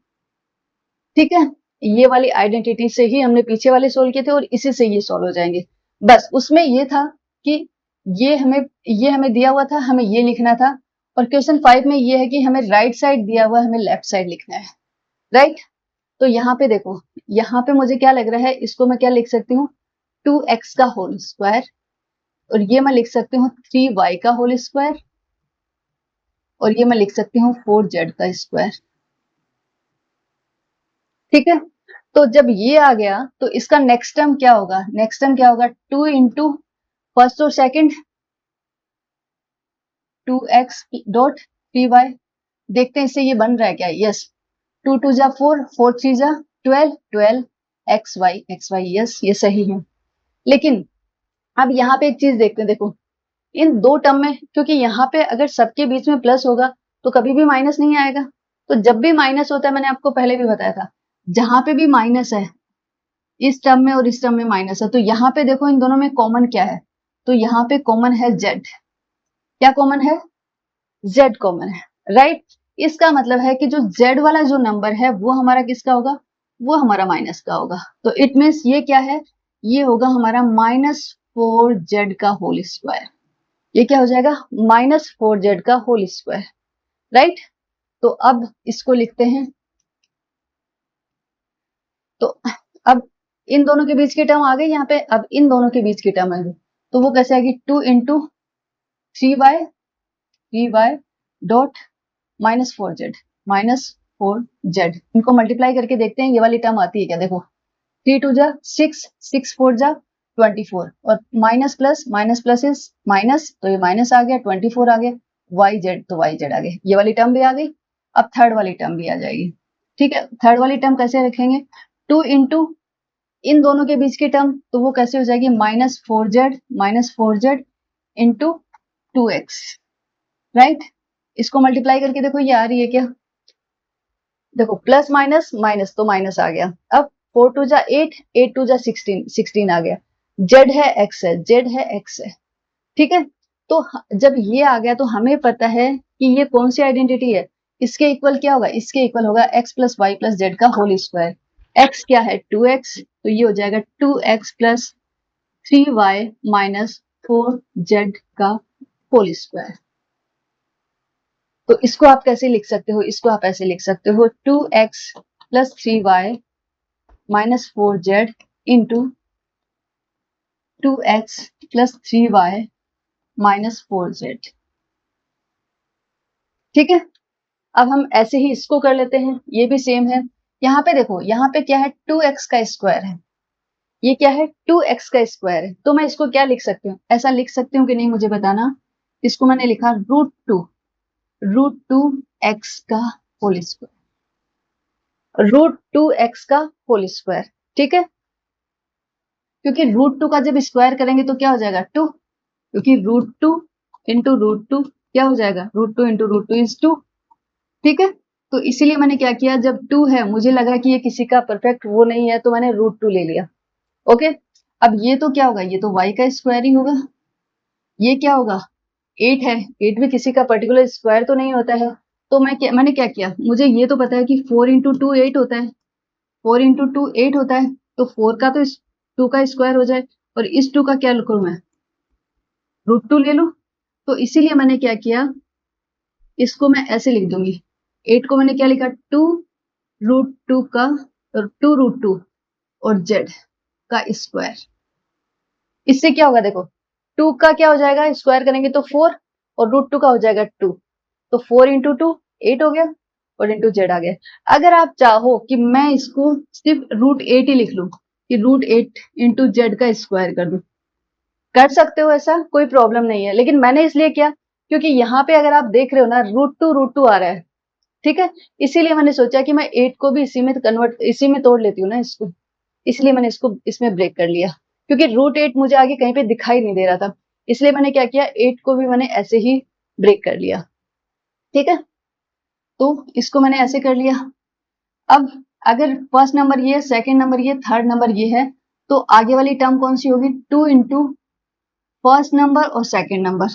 ठीक है, ये वाली आइडेंटिटी से ही हमने पीछे वाले सोल्व किए थे और इसी से ये सोल्व हो जाएंगे। बस उसमें ये था कि ये हमें दिया हुआ था, हमें ये लिखना था, और क्वेश्चन 5 में ये है कि हमें राइट साइड दिया हुआ, हमें लेफ्ट साइड लिखना है। राइट, तो यहाँ पे देखो, यहाँ पे मुझे क्या लग रहा है, इसको मैं क्या लिख सकती हूँ, 2x का होल स्क्वायर, और ये मैं लिख सकती हूँ 3y का होल स्क्वायर, और ये मैं लिख सकती हूँ 4z का स्क्वायर। ठीक है, तो जब ये आ गया तो इसका नेक्स्ट टर्म क्या होगा, नेक्स्ट टर्म क्या होगा, 2 इंटू फर्स्ट और सेकंड 2x.3y। देखते हैं इससे ये बन रहा है क्या? यस, 2 2 जा 4, 4 3 जा 12, 12 xy, यस ये सही है। लेकिन अब यहाँ पे एक चीज देखते हैं, देखो इन दो टर्म में, क्योंकि यहाँ पे अगर सबके बीच में प्लस होगा तो कभी भी माइनस नहीं आएगा। तो जब भी माइनस होता है, मैंने आपको पहले भी बताया था, जहां पे भी माइनस है, इस टर्म में और इस टर्म में माइनस है, तो यहाँ पे देखो इन दोनों में कॉमन क्या है? तो यहाँ पे कॉमन है z। क्या कॉमन है? z कॉमन है, राइट। इसका मतलब है कि जो z वाला जो नंबर है वो हमारा किसका होगा? वो हमारा माइनस का होगा। तो इट मीन्स ये क्या है? ये होगा हमारा -4z का होल स्क्वायर। ये क्या हो जाएगा? -4z का होल स्क्वायर, राइट। तो अब इसको लिखते हैं। तो अब इन दोनों के बीच की टर्म आ गई यहाँ पे। अब इन दोनों के बीच की टर्म आ गई, तो वो कैसे आएगी? 2 इंटू 3y डॉट -4z। इनको मल्टीप्लाई करके देखते हैं ये वाली टर्म आती है क्या। देखो 3 2 जा 6, 6 4 जा 24, और माइनस प्लस इज माइनस, तो ये माइनस आ गया, 24 आ गया, yz तो yz आ गया। ये वाली टर्म भी आ गई। अब थर्ड वाली टर्म भी आ जाएगी, ठीक है। थर्ड वाली टर्म कैसे रखेंगे? 2 इंटू इन दोनों के बीच की टर्म, तो वो कैसे हो जाएगी? -4z into 2x, right. इसको मल्टीप्लाई करके देखो ये आ रही है क्या? देखो प्लस माइनस माइनस, तो माइनस आ गया। अब 4 2 जा 8, 8 2 जा 16, 16 आ गया। z है x है, z है x है, ठीक है। तो जब ये आ गया तो हमें पता है कि ये कौन सी आइडेंटिटी है। इसके इक्वल क्या होगा? इसके इक्वल होगा x plus y plus z का होल स्क्वायर। x क्या है? 2x, तो ये हो जाएगा 2x plus 3y minus 4z का होल स्क्वायर। तो इसको आप कैसे लिख सकते हो? इसको आप ऐसे लिख सकते हो 2x plus 3y minus 4z into 2x plus 3y minus 4z, ठीक है। अब हम ऐसे ही इसको कर लेते हैं, ये भी सेम है। यहाँ पे देखो, यहाँ पे क्या है? 2x का स्क्वायर है। ये क्या है? 2x का स्क्वायर है। तो मैं इसको क्या लिख सकती हूँ? ऐसा लिख सकती हूँ कि नहीं मुझे बताना। इसको मैंने लिखा √2 x का होल स्क्वायर, √2x का होल स्क्वायर, ठीक है। क्योंकि √2 का जब स्क्वायर करेंगे तो क्या हो जाएगा? 2, क्योंकि √2 इंटू √2 क्या हो जाएगा? √2 इंटू √2 इज 2, ठीक है। तो इसीलिए मैंने क्या किया, जब 2 है मुझे लगा कि ये किसी का परफेक्ट वो नहीं है, तो मैंने √2 ले लिया, ओके। अब ये तो क्या होगा? ये तो y का स्क्वायर ही होगा। ये क्या होगा? 8 है, 8 भी किसी का पर्टिकुलर स्क्वायर तो नहीं होता है। तो मैंने क्या किया, मुझे ये तो पता है कि 4 इंटू 2 8 होता है, 4 इंटू 2 8 होता है। तो 4 का तो इस 2 का स्क्वायर हो जाए, और इस 2 का क्या लिखूं मैं? √2 ले लूं। तो इसीलिए मैंने क्या किया, इसको मैं ऐसे लिख दूंगी। 8 को मैंने क्या लिखा? 2 का 2 और z का स्क्वायर। इससे क्या होगा? देखो 2 का क्या हो जाएगा? स्क्वायर करेंगे तो 4, और √2 का हो जाएगा 2, तो 4 इंटू 2 8 हो गया, और इंटू जेड आ गया। अगर आप चाहो कि मैं इसको सिर्फ √8 ही लिख लूं, कि √8 इंटू जेड का स्क्वायर कर दूं, कर सकते हो, ऐसा कोई प्रॉब्लम नहीं है। लेकिन मैंने इसलिए किया क्योंकि यहाँ पे अगर आप देख रहे हो ना, √2 आ रहा है, ठीक है। इसीलिए मैंने सोचा कि मैं 8 को भी इसी में तोड़ लेती हूँ ना इसको, इसलिए मैंने इसको इसमें ब्रेक कर लिया। क्योंकि √8 मुझे आगे कहीं पे दिखाई नहीं दे रहा था, इसलिए मैंने क्या किया, 8 को भी मैंने ऐसे ही ब्रेक कर लिया, ठीक है। तो इसको मैंने ऐसे कर लिया। अब अगर फर्स्ट नंबर ये, सेकंड नंबर ये, थर्ड नंबर ये है, तो आगे वाली टर्म कौन सी होगी? 2 इंटू फर्स्ट नंबर और second number,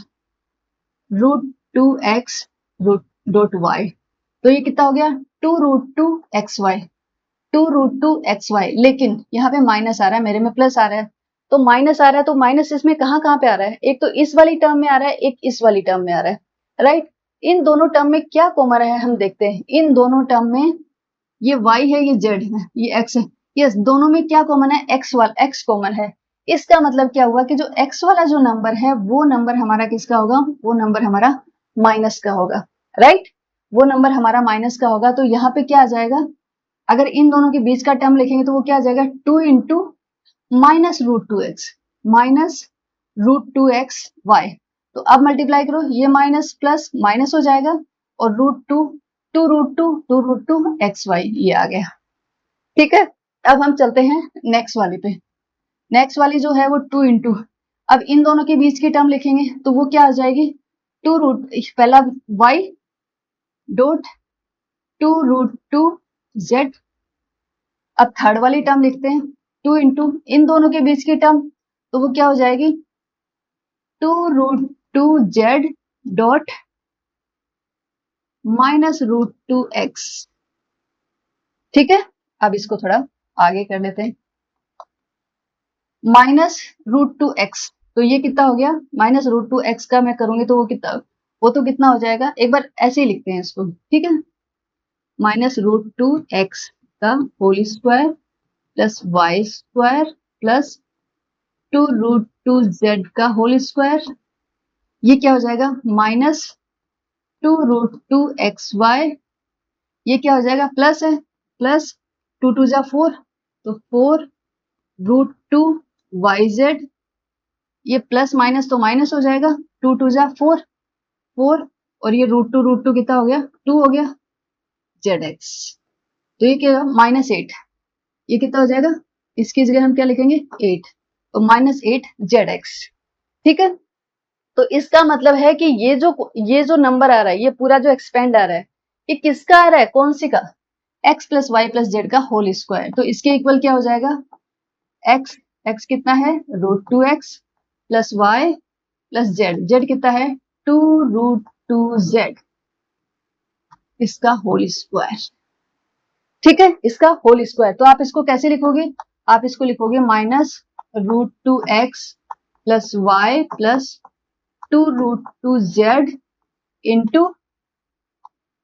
√2x dot y। तो ये कितना हो गया? 2√2xy, 2√2xy। लेकिन यहाँ पे माइनस आ रहा है, मेरे में प्लस आ रहा है। तो माइनस आ रहा है, तो माइनस इसमें कहाँ कहाँ पे आ रहा है? एक तो इस वाली टर्म में आ रहा है, एक इस वाली टर्म में आ रहा है, राइट। इन दोनों टर्म में क्या कॉमन है हम देखते हैं। इन दोनों टर्म में ये y है, ये z है, ये x है। यस, दोनों में क्या कॉमन है? x कॉमन है। इसका मतलब क्या हुआ कि जो x वाला जो नंबर है वो नंबर हमारा किसका होगा? वो नंबर हमारा माइनस का होगा, राइट। वो नंबर हमारा माइनस का होगा। तो यहाँ पे क्या आ जाएगा? अगर इन दोनों के बीच का टर्म लिखेंगे तो वो क्या आ जाएगा? 2 इंटू माइनस √2x वाई, तो अब मल्टीप्लाई करो, ये माइनस प्लस माइनस हो जाएगा और रूट टू एक्स वाई ये आ गया। ठीक है, अब हम चलते हैं नेक्स्ट वाली पे। नेक्स्ट वाली जो है वो 2 इंटू, अब इन दोनों के बीच की टर्म लिखेंगे तो वो क्या आ जाएगी, टू रूट, पहला y dot two root two z. अब थर्ड वाली टर्म लिखते हैं 2 इंटू इन दोनों के बीच की टर्म, तो वो क्या हो जाएगी, two root two z dot minus root two x. ठीक है, अब इसको थोड़ा आगे कर लेते हैं, माइनस रूट टू एक्स, तो ये कितना हो गया, माइनस रूट टू एक्स का मैं करूंगी तो वो कितना, वो तो कितना हो जाएगा, एक बार ऐसे ही लिखते हैं इसको। ठीक है, माइनस रूट टू एक्स का whole square plus y square plus two root two z का होल स्क्वायर, ये क्या हो जाएगा, minus two root two x y, ये क्या हो जाएगा, प्लस है, प्लस टू टू जा फोर, तो four root two y z, ये प्लस माइनस तो माइनस हो जाएगा, टू टू जा फोर, फोर और ये रूट टू कितना हो गया, टू हो गया जेड एक्स, तो ये क्या होगा माइनस एट, ये कितना हो जाएगा, इसकी जगह हम क्या लिखेंगे 8, तो माइनस एट जेड एक्स। ठीक है, तो इसका मतलब है कि ये जो नंबर आ रहा है, ये पूरा जो एक्सपेंड आ रहा है, ये किसका आ रहा है, कौन सी का, x plus y plus z का होल स्क्वायर, तो इसके इक्वल क्या हो जाएगा, एक्स, एक्स कितना है root two x plus y plus z, z कितना है टू रूट टू जेड, इसका होल स्क्वायर। ठीक है, इसका होल स्क्वायर, तो आप इसको कैसे लिखोगे, आप इसको लिखोगे minus root two x plus y plus two root two z into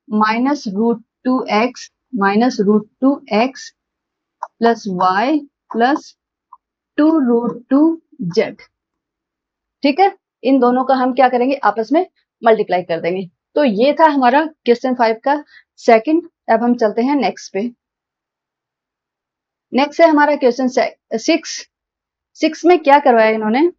minus root two x plus y plus two root two z. ठीक है, इन दोनों का हम क्या करेंगे, आपस में मल्टीप्लाई कर देंगे। तो ये था हमारा क्वेश्चन 5 का सेकंड। अब हम चलते हैं नेक्स्ट पे। नेक्स्ट है हमारा क्वेश्चन 6। 6 में क्या करवाया इन्होंने,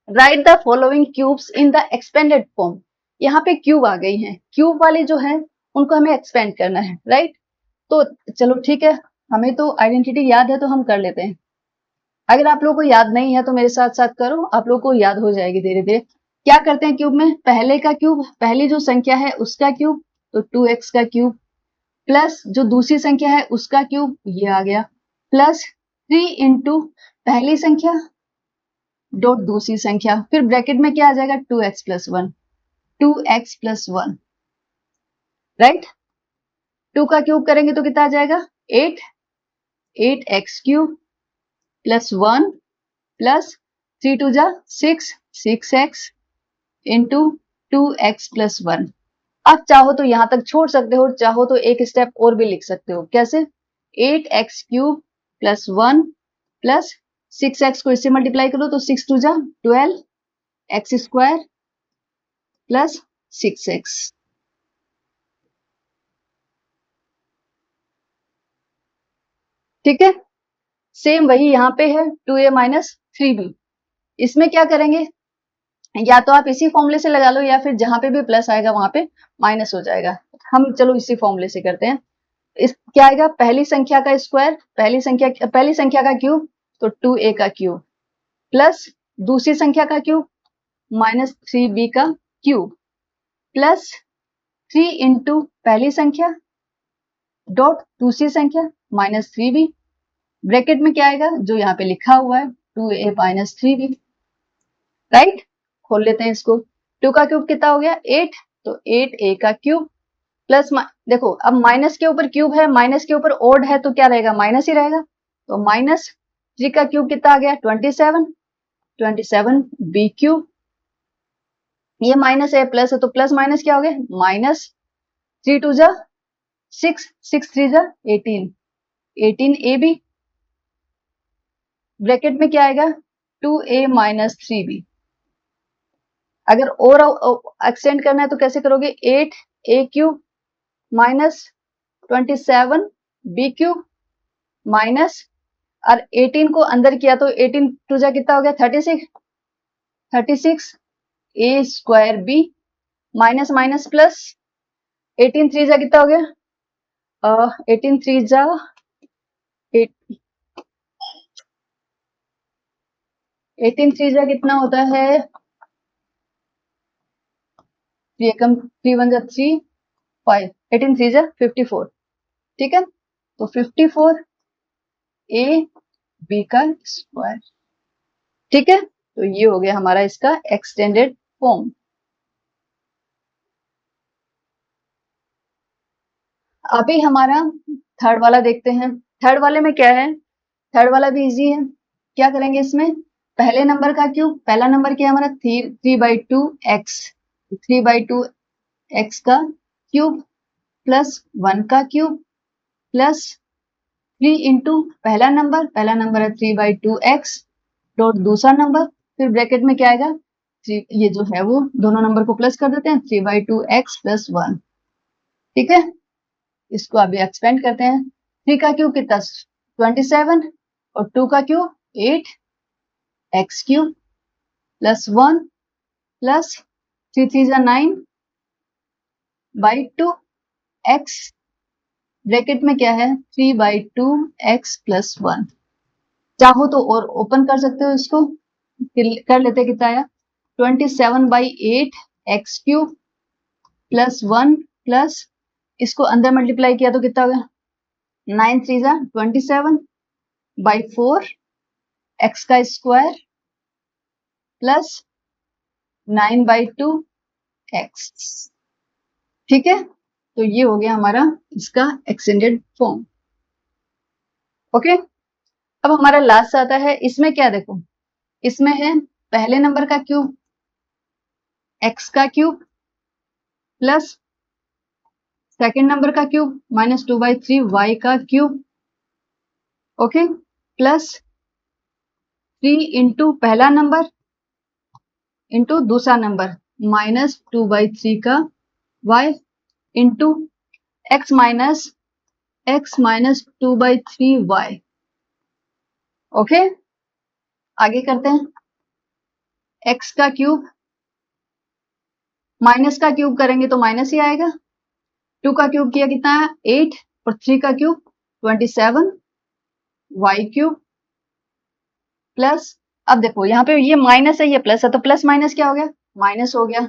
right the following cubes in the expanded form. यहाँ पे क्यूब आ गई हैं, क्यूब वाले जो है उनको हमें एक्सपेंड करना है, राइट। तो चलो ठीक है, हमें तो आइडेंटिटी याद है तो हम कर लेते हैं। अगर आप लोगों को याद नहीं है तो मेरे साथ साथ करो, आप लोगों को याद हो जाएगी धीरे धीरे। क्या करते हैं क्यूब में, पहले का क्यूब, पहली जो संख्या है उसका क्यूब, तो 2x का क्यूब प्लस जो दूसरी संख्या है उसका क्यूब, ये आ गया, प्लस 3 इंटू पहली संख्या डॉट दूसरी संख्या, फिर ब्रैकेट में क्या आ जाएगा 2x plus one, 2x plus one, right. 2 का क्यूब करेंगे तो कितना आ जाएगा 8, 8x cube plus 1 plus 3 to जा 6, 6x इंटू 2x प्लस 1। आप चाहो तो यहां तक छोड़ सकते हो, चाहो तो एक स्टेप और भी लिख सकते हो, कैसे, 8x cube plus 1 plus 6x को इससे मल्टीप्लाई करो तो 6 टू जा 12 एक्स स्क्वायर प्लस 6x। ठीक है, सेम वही यहाँ पे है 2a माइनस 3b। इसमें क्या करेंगे, या तो आप इसी फॉर्मूले से लगा लो या फिर जहां पे भी प्लस आएगा वहां पे माइनस हो जाएगा। हम चलो इसी फॉर्मूले से करते हैं। इस क्या आएगा, पहली संख्या का स्क्वायर, पहली संख्या का क्यूब, तो 2a का क्यूब प्लस दूसरी संख्या का क्यूब माइनस 3b का क्यूब प्लस 3 इंटू पहली संख्या डॉट दूसरी संख्या माइनस 3b, ब्रैकेट में क्या आएगा जो यहाँ पे लिखा हुआ है 2a माइनस 3b, राइट। खोल लेते हैं इसको, 2 का क्यूब कितना हो गया 8, तो 8a का क्यूब प्लस, देखो अब माइनस के ऊपर क्यूब है, माइनस के ऊपर ओड है तो क्या रहेगा माइनस ही रहेगा, तो माइनस 3 का क्यूब कितना आ गया 27, 27b क्यूब, ये माइनस है प्लस है तो प्लस माइनस क्या हो गया माइनस 3 टू जा 6, 6 3 जा 18, 18ab, ब्रैकेट में क्या आएगा 2a माइनस 3b। अगर और एक्सटेंड करना है तो कैसे करोगे, 8a cube minus 27b cube minus, और 18 को अंदर किया तो 18 टू जा कितना हो गया 36, 36 A square B minus minus plus 18 3 जा कितना हो गया 18 3 जा 18 3 जा कितना होता है 3 एकम 3 1 जा 3 5 18 3 जा 54 ठीक है तो 54 ए बी का स्क्वायर ठीक है तो ये हो गया हमारा इसका एक्सटेंडेड फॉर्म। अभी हमारा थर्ड वाला देखते हैं। थर्ड वाले में क्या है थर्ड वाला भी इजी है। क्या करेंगे इसमें पहले नंबर का क्यूब पहला नंबर क्या है हमारा 3/2 एक्स 3/2 एक्स का क्यूब प्लस 1 का क्यूब प्लस 3 इंटू पहला नंबर है 3/2 एक्स डॉट दूसरा नंबर फिर ब्रैकेट में क्या आएगा 3 ये जो है वो दोनों नंबर को प्लस कर देते हैं 3/2 एक्स प्लस 1 ठीक है इसको अभी एक्सपेंड करते हैं 3 का क्यूब कितना 27 और 2 का cube 8 x cube plus 1 plus 3 3 जा 9 बाई 2 एक्स ब्रैकेट में क्या है 3/2 एक्स प्लस 1 चाहो तो और ओपन कर सकते हो इसको कर लेते कितना आया 27/8 एक्स क्यूब प्लस 1 प्लस इसको अंदर मल्टीप्लाई किया तो कितना होगा 9 3 जा 27/4 एक्स का स्क्वायर प्लस 9/2 एक्स ठीक है तो ये हो गया हमारा इसका एक्सटेंडेड फॉर्म। ओके अब हमारा लास्ट आता है इसमें क्या देखो इसमें है पहले नंबर का क्यूब एक्स का क्यूब प्लस सेकेंड नंबर का क्यूब -2/3 वाई का क्यूब ओके प्लस 3 इंटू पहला नंबर इंटू दूसरा नंबर -2/3 का y into x minus 2/3y okay आगे करते हैं x का क्यूब माइनस का क्यूब करेंगे तो माइनस ही आएगा 2 का क्यूब किया कितना है 8 और 3 का क्यूब 27 y क्यूब प्लस अब देखो यहाँ पे ये माइनस है ये प्लस है तो प्लस माइनस क्या हो गया माइनस हो गया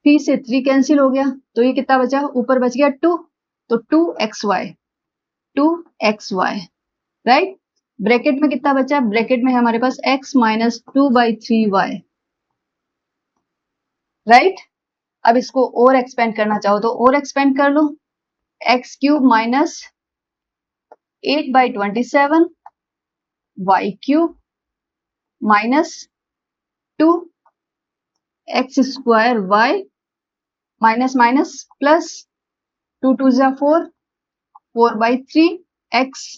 3 से 3 कैंसिल हो गया तो ये कितना बचा ऊपर बच गया 2 तो 2xy राइट ब्रैकेट में कितना बचा ब्रैकेट में हमारे पास x माइनस 2/3y राइट अब इसको और एक्सपेंड करना चाहो तो और एक्सपेंड कर लो x cube minus 8/27 y cube minus 2 x square y minus minus plus 2 2 जा 4 4/3 x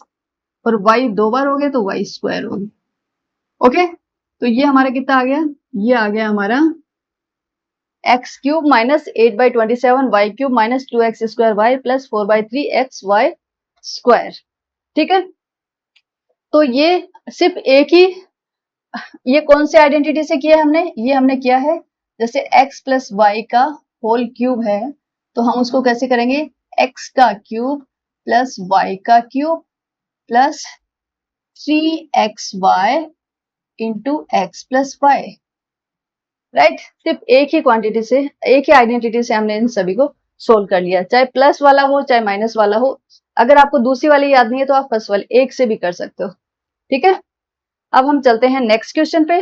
और y 2 बार हो गया तो y स्क्वायर हो गया ओके तो ये हमारा कितना आ गया ये आ गया हमारा x cube minus 8/27 y cube minus 2x square y plus 4/3 x y square ठीक है तो ये सिर्फ एक ही ये कौन से आइडेंटिटी से किया हमने ये हमने किया है जैसे x प्लस वाई का होल क्यूब है तो हम उसको कैसे करेंगे x का क्यूब प्लस y का cube plus 3xy into x plus y right सिर्फ एक ही क्वांटिटी से एक ही आइडेंटिटी से हमने इन सभी को सोल्व कर लिया चाहे प्लस वाला हो चाहे माइनस वाला हो अगर आपको दूसरी वाली याद नहीं है तो आप फर्स्ट वाली एक से भी कर सकते हो ठीक है अब हम चलते हैं नेक्स्ट क्वेश्चन पे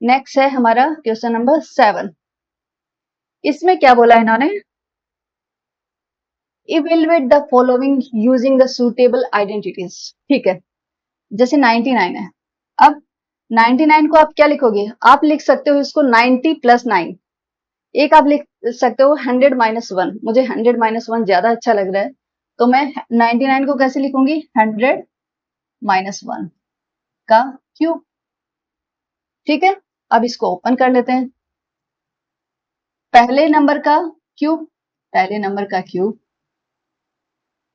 नेक्स्ट है हमारा क्वेश्चन नंबर 7 इसमें क्या बोला इन्होंने evaluate the following using the suitable identities ठीक है जैसे 99 है अब 99 को आप क्या लिखोगे आप लिख सकते हो इसको 90 प्लस 9 एक आप लिख सकते हो 100 माइनस 1 मुझे 100 माइनस 1 ज्यादा अच्छा लग रहा है तो मैं 99 को कैसे लिखूंगी 100 माइनस 1 का क्यूब ठीक है अब इसको ओपन कर लेते हैं पहले नंबर का क्यूब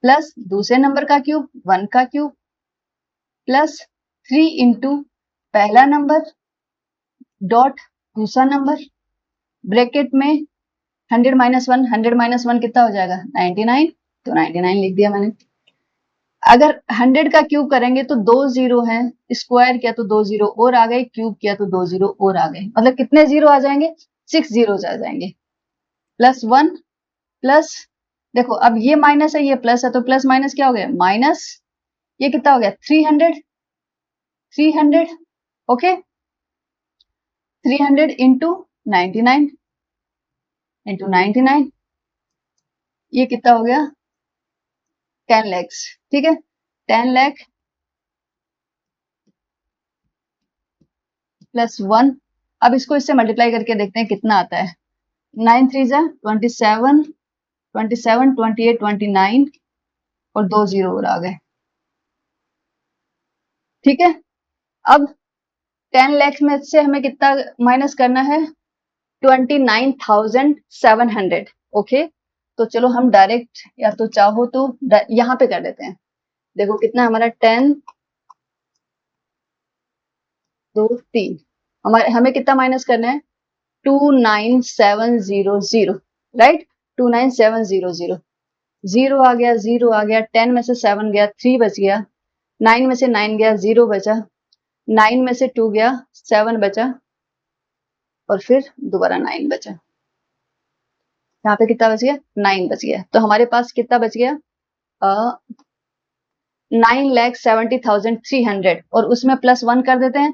प्लस दूसरे नंबर का क्यूब 1 का क्यूब प्लस 3 इंटू पहला नंबर डॉट दूसरा नंबर ब्रैकेट में 100 माइनस 1, 100 माइनस 1 कितना हो जाएगा 99, तो 99 लिख दिया मैंने। अगर 100 का क्यूब करेंगे तो 2 जीरो है, स्क्वायर किया तो 2 जीरो और आ गए, क्यूब किया तो 2 जीरो और आ गए, मतलब कितने जीरो आ जाएंगे 6 जीरो आ जाएंगे। प्लस 1 प्लस, देखो अब ये माइनस है ये प्लस है, तो प्लस माइनस क्या हो गया माइनस, ये कितना हो गया 300, 300 ओके, 300 इंटू 99 इंटू 99, ये कितना हो गया 10 लैक्स, ठीक है 10 लाख प्लस 1। अब इसको इससे मल्टीप्लाई करके देखते हैं कितना आता है। 9 3 जा 27, 27 28 29 और 2 जीरो और आ गए, ठीक है। अब 10 लाख में से हमें कितना माइनस करना है 29,700, ओके। तो चलो हम डायरेक्ट, या तो चाहो तो यहाँ पे कर देते हैं। देखो कितना हमारा 10 2 3, हमारे हमें कितना माइनस करना है 29700, राइट 29700, जीरो आ गया, जीरो आ गया, 10 में से 7 गया, 3 बच गया, 9 में से 9 गया, 0 बचा, 9 में से 2 गया, 7 बचा और फिर दोबारा 9 बचा। यहाँ पे कितना बच गया 9 बच गया। तो हमारे पास कितना बच गया 9,70,300 और उसमें प्लस 1 कर देते हैं।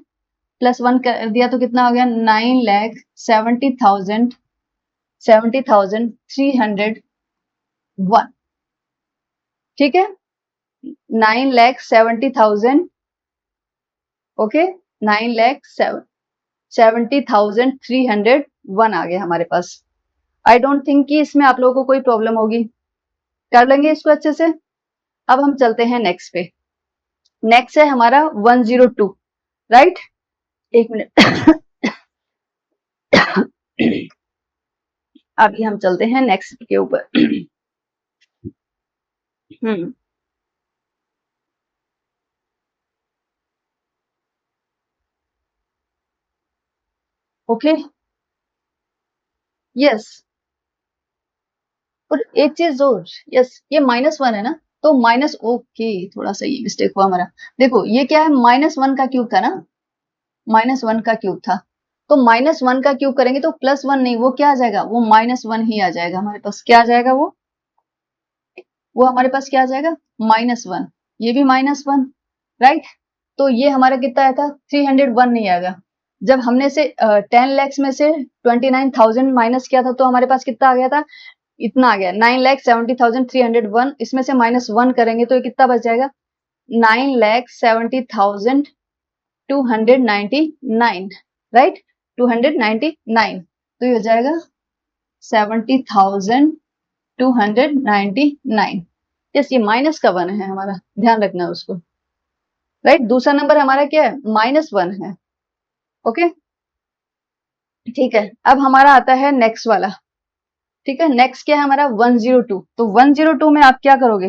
प्लस 1 कर दिया तो कितना हो गया 9,70,301, ठीक है 9,70,000, ओके 9,70,301 आ गया हमारे पास। आई डोंट थिंक कि इसमें आप लोगों को कोई प्रॉब्लम होगी, कर लेंगे इसको अच्छे से। अब हम चलते हैं नेक्स्ट पे। नेक्स्ट है हमारा 102, राइट, एक मिनट अभी हम चलते हैं नेक्स्ट के ऊपर। ओके यस, और एक चीज और, यस ये -1 है ना, तो माइनस, ओके थोड़ा सा ये मिस्टेक हुआ हमारा। देखो ये क्या है -1 का क्यूब था ना, -1 का क्यूब था, तो -1 का क्यूब करेंगे तो +1 नहीं, वो क्या आ जाएगा वो -1 ही आ जाएगा हमारे पास। क्या आ जाएगा वो हमारे पास क्या आ जाएगा -1, ये भी -1, राइट। तो ये हमारा कितना आया था 301 नहीं आएगा। जब हमने से 10 लैक्स में से 29,000 माइनस किया था तो हमारे पास कितना आ गया था, इतना आ गया 9,70,301, इसमें से -1 करेंगे तो ये कितना बच जाएगा 9,70,299, राइट 299, तो ये हो जाएगा 70,299। यस ये माइनस का 1 है हमारा, ध्यान रखना उसको, राइट। दूसरा नंबर हमारा क्या है -1 है, ओके ठीक है। अब हमारा आता है नेक्स्ट वाला, ठीक है। नेक्स्ट क्या है हमारा 102। तो 102 में आप क्या करोगे,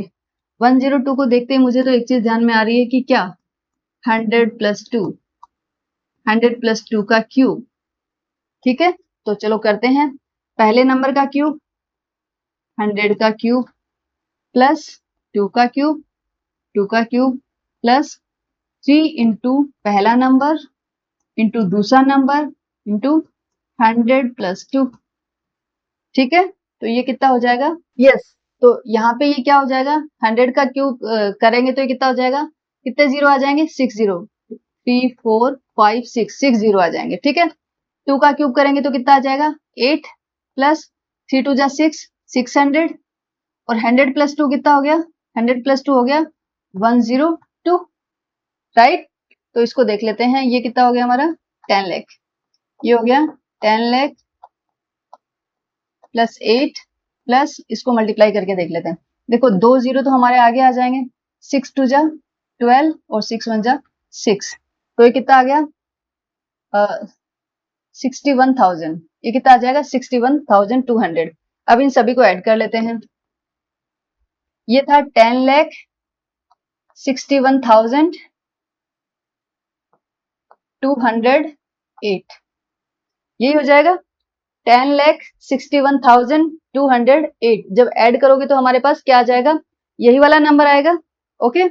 102 को देखते ही मुझे तो एक चीज ध्यान में आ रही है कि क्या 100 + 2, 100 + 2 का क्यूब, ठीक है। तो चलो करते हैं, पहले नंबर का क्यूब 100 का क्यूब प्लस 2 का क्यूब, 2 का क्यूब प्लस 3 इंटू पहला नंबर इंटू दूसरा नंबर इंटू 100 + 2, ठीक है। तो ये कितना हो जाएगा, यस तो यहाँ पे ये क्या हो जाएगा 100 का क्यूब करेंगे तो ये कितना हो जाएगा, कितने जीरो आ जाएंगे 6 जीरो, 3 4 5 6 जीरो आ जाएंगे, ठीक है। 2 का क्यूब करेंगे तो कितना आ जाएगा 8 प्लस 3 2 जा 6, 600 और 100 + 2 कितना हो गया 100 + 2 हो गया 102, राइट। तो इसको देख लेते हैं, ये कितना हो गया हमारा 10 लाख, ये हो गया 10 लाख प्लस 8 प्लस इसको मल्टीप्लाई करके देख लेते हैं। देखो 2 जीरो तो हमारे आगे आ जाएंगे, 6 2 जा 12 और 6 1 जा 6, तो ये कितना आ गया 61,000, ये कितना आ जाएगा 61,200। अब इन सभी को ऐड कर लेते हैं, ये था 10 लाख 61,208, यही हो जाएगा। 10,61,208 जब ऐड करोगे तो हमारे पास क्या आ जाएगा, यही वाला नंबर आएगा। ओके,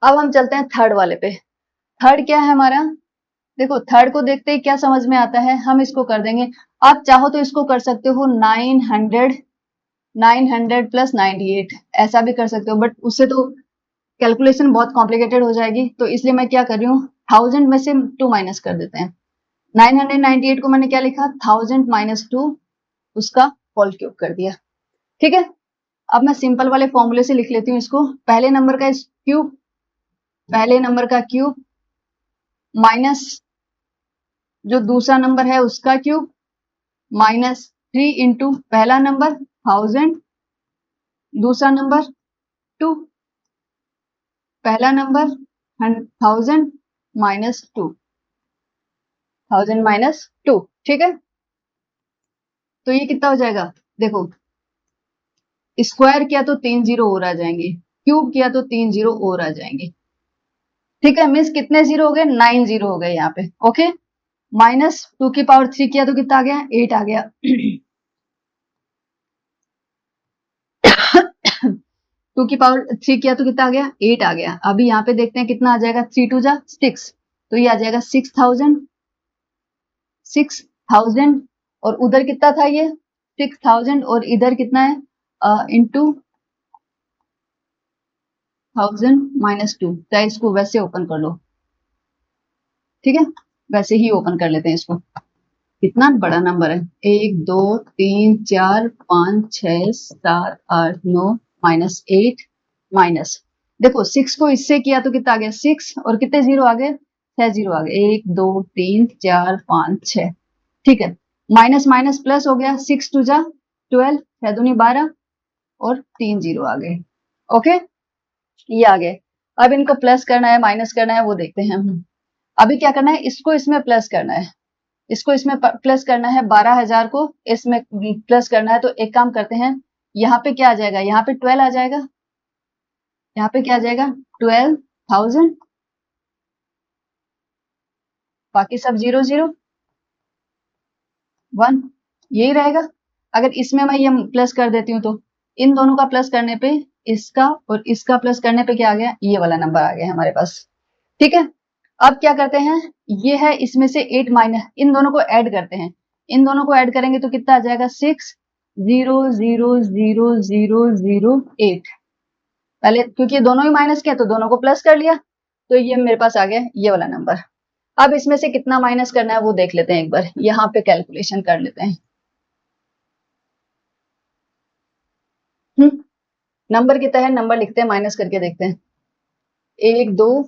अब हम चलते हैं थर्ड वाले पे। थर्ड क्या है हमारा, देखो थर्ड को देखते ही क्या समझ में आता है, हम इसको कर देंगे। आप चाहो तो इसको कर सकते हो 900 प्लस 98, ऐसा भी कर सकते हो, बट उससे तो कैलकुलेशन बहुत कॉम्प्लिकेटेड हो जाएगी, तो इसलिए मैं क्या कर रही हूँ, 1000 में से 2 माइनस कर देते हैं। 998 को मैंने क्या लिखा, 1000 माइनस 2, उसका होल क्यूब कर दिया। ठीक है, अब मैं सिंपल वाले फॉर्मूले से लिख लेती हूँ इसको। पहले नंबर का क्यूब, पहले नंबर का क्यूब माइनस जो दूसरा नंबर है उसका क्यूब माइनस 3 इंटू पहला नंबर 1000, दूसरा नंबर 2, पहला नंबर 1000 माइनस 2, 1000 माइनस 2। ठीक है, तो ये कितना हो जाएगा, देखो स्क्वायर किया तो 3 जीरो और आ जाएंगे, क्यूब किया तो 3 जीरो और आ जाएंगे। ठीक है, मीन्स कितने जीरो हो गए, 9 जीरो हो गए यहाँ पे। ओके, माइनस 2 की पावर 3 किया तो कितना आ गया, 8 आ गया। 2 की पावर 3 किया तो कितना आ गया, 8 आ गया। अभी यहाँ पे देखते हैं कितना आ जाएगा, 3 टू जा 6, तो ये आ जाएगा 6000 और उधर कितना था ये 6000 और इधर कितना है इंटू 1000 माइनस 2, चाहे इसको वैसे ओपन कर लो। ठीक है, वैसे ही ओपन कर लेते हैं इसको। कितना बड़ा नंबर है, 1 2 3 4 5 6 7 8 9 माइनस 8 माइनस, देखो 6 को इससे किया तो कितना आ गया 6, और कितने जीरो आ गए, 6 जीरो आ गए, 1 2 3 4 5 6। ठीक है, माइनस माइनस प्लस हो गया, 6 टू जा 12, 6 दूनी 12 और 3 जीरो आ गए। ओके, ये आ गए। अब इनको प्लस करना है माइनस करना है वो देखते हैं हम। अभी क्या करना है, इसको इसमें प्लस करना है, इसको इसमें प्लस करना है, 12,000 को इसमें प्लस करना है। तो एक काम करते हैं, यहाँ पे क्या आ जाएगा, यहाँ पे 12 आ जाएगा, यहाँ पे क्या आ जाएगा 12,000, बाकी सब 0 0 1, यही रहेगा। अगर इसमें मैं ये प्लस कर देती हूँ तो इन दोनों का प्लस करने पे इसका और इसका प्लस करने पे क्या आ गया, ये वाला नंबर आ गया हमारे पास। ठीक है, अब क्या करते हैं, ये है इसमें से 8 माइनस, इन दोनों को ऐड करते हैं, इन दोनों को ऐड करेंगे तो कितना आ जाएगा 6 0 0 0 0 0 8। पहले क्योंकि दोनों ही माइनस किया तो दोनों को प्लस कर लिया, तो ये मेरे पास आ गया ये वाला नंबर। अब इसमें से कितना माइनस करना है वो देख लेते हैं एक बार, यहाँ पे कैलकुलेशन कर लेते हैं। नंबर की तरह नंबर लिखते हैं, माइनस करके देखते हैं, 1 2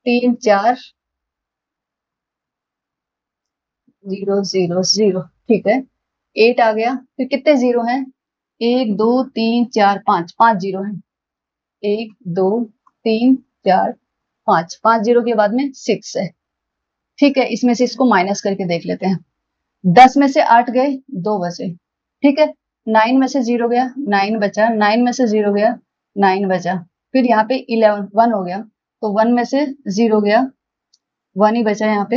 3 4 0 0 0। ठीक है, 8 आ गया, फिर कितने जीरो हैं, 1 2 3 4 5, 5 जीरो हैं, 1 2 3 4 5, 5 जीरो के बाद में 6 है। ठीक है, इसमें से इसको माइनस करके देख लेते हैं। 10 में से 8 गए, 2 बचे। ठीक है, 9 में से 0 गया, 9 बचा, 9 में से 0 गया, 9 बचा। फिर यहाँ पे 11 1 हो गया, तो 1 में से 0 गया, 1 ही बचा यहाँ पे,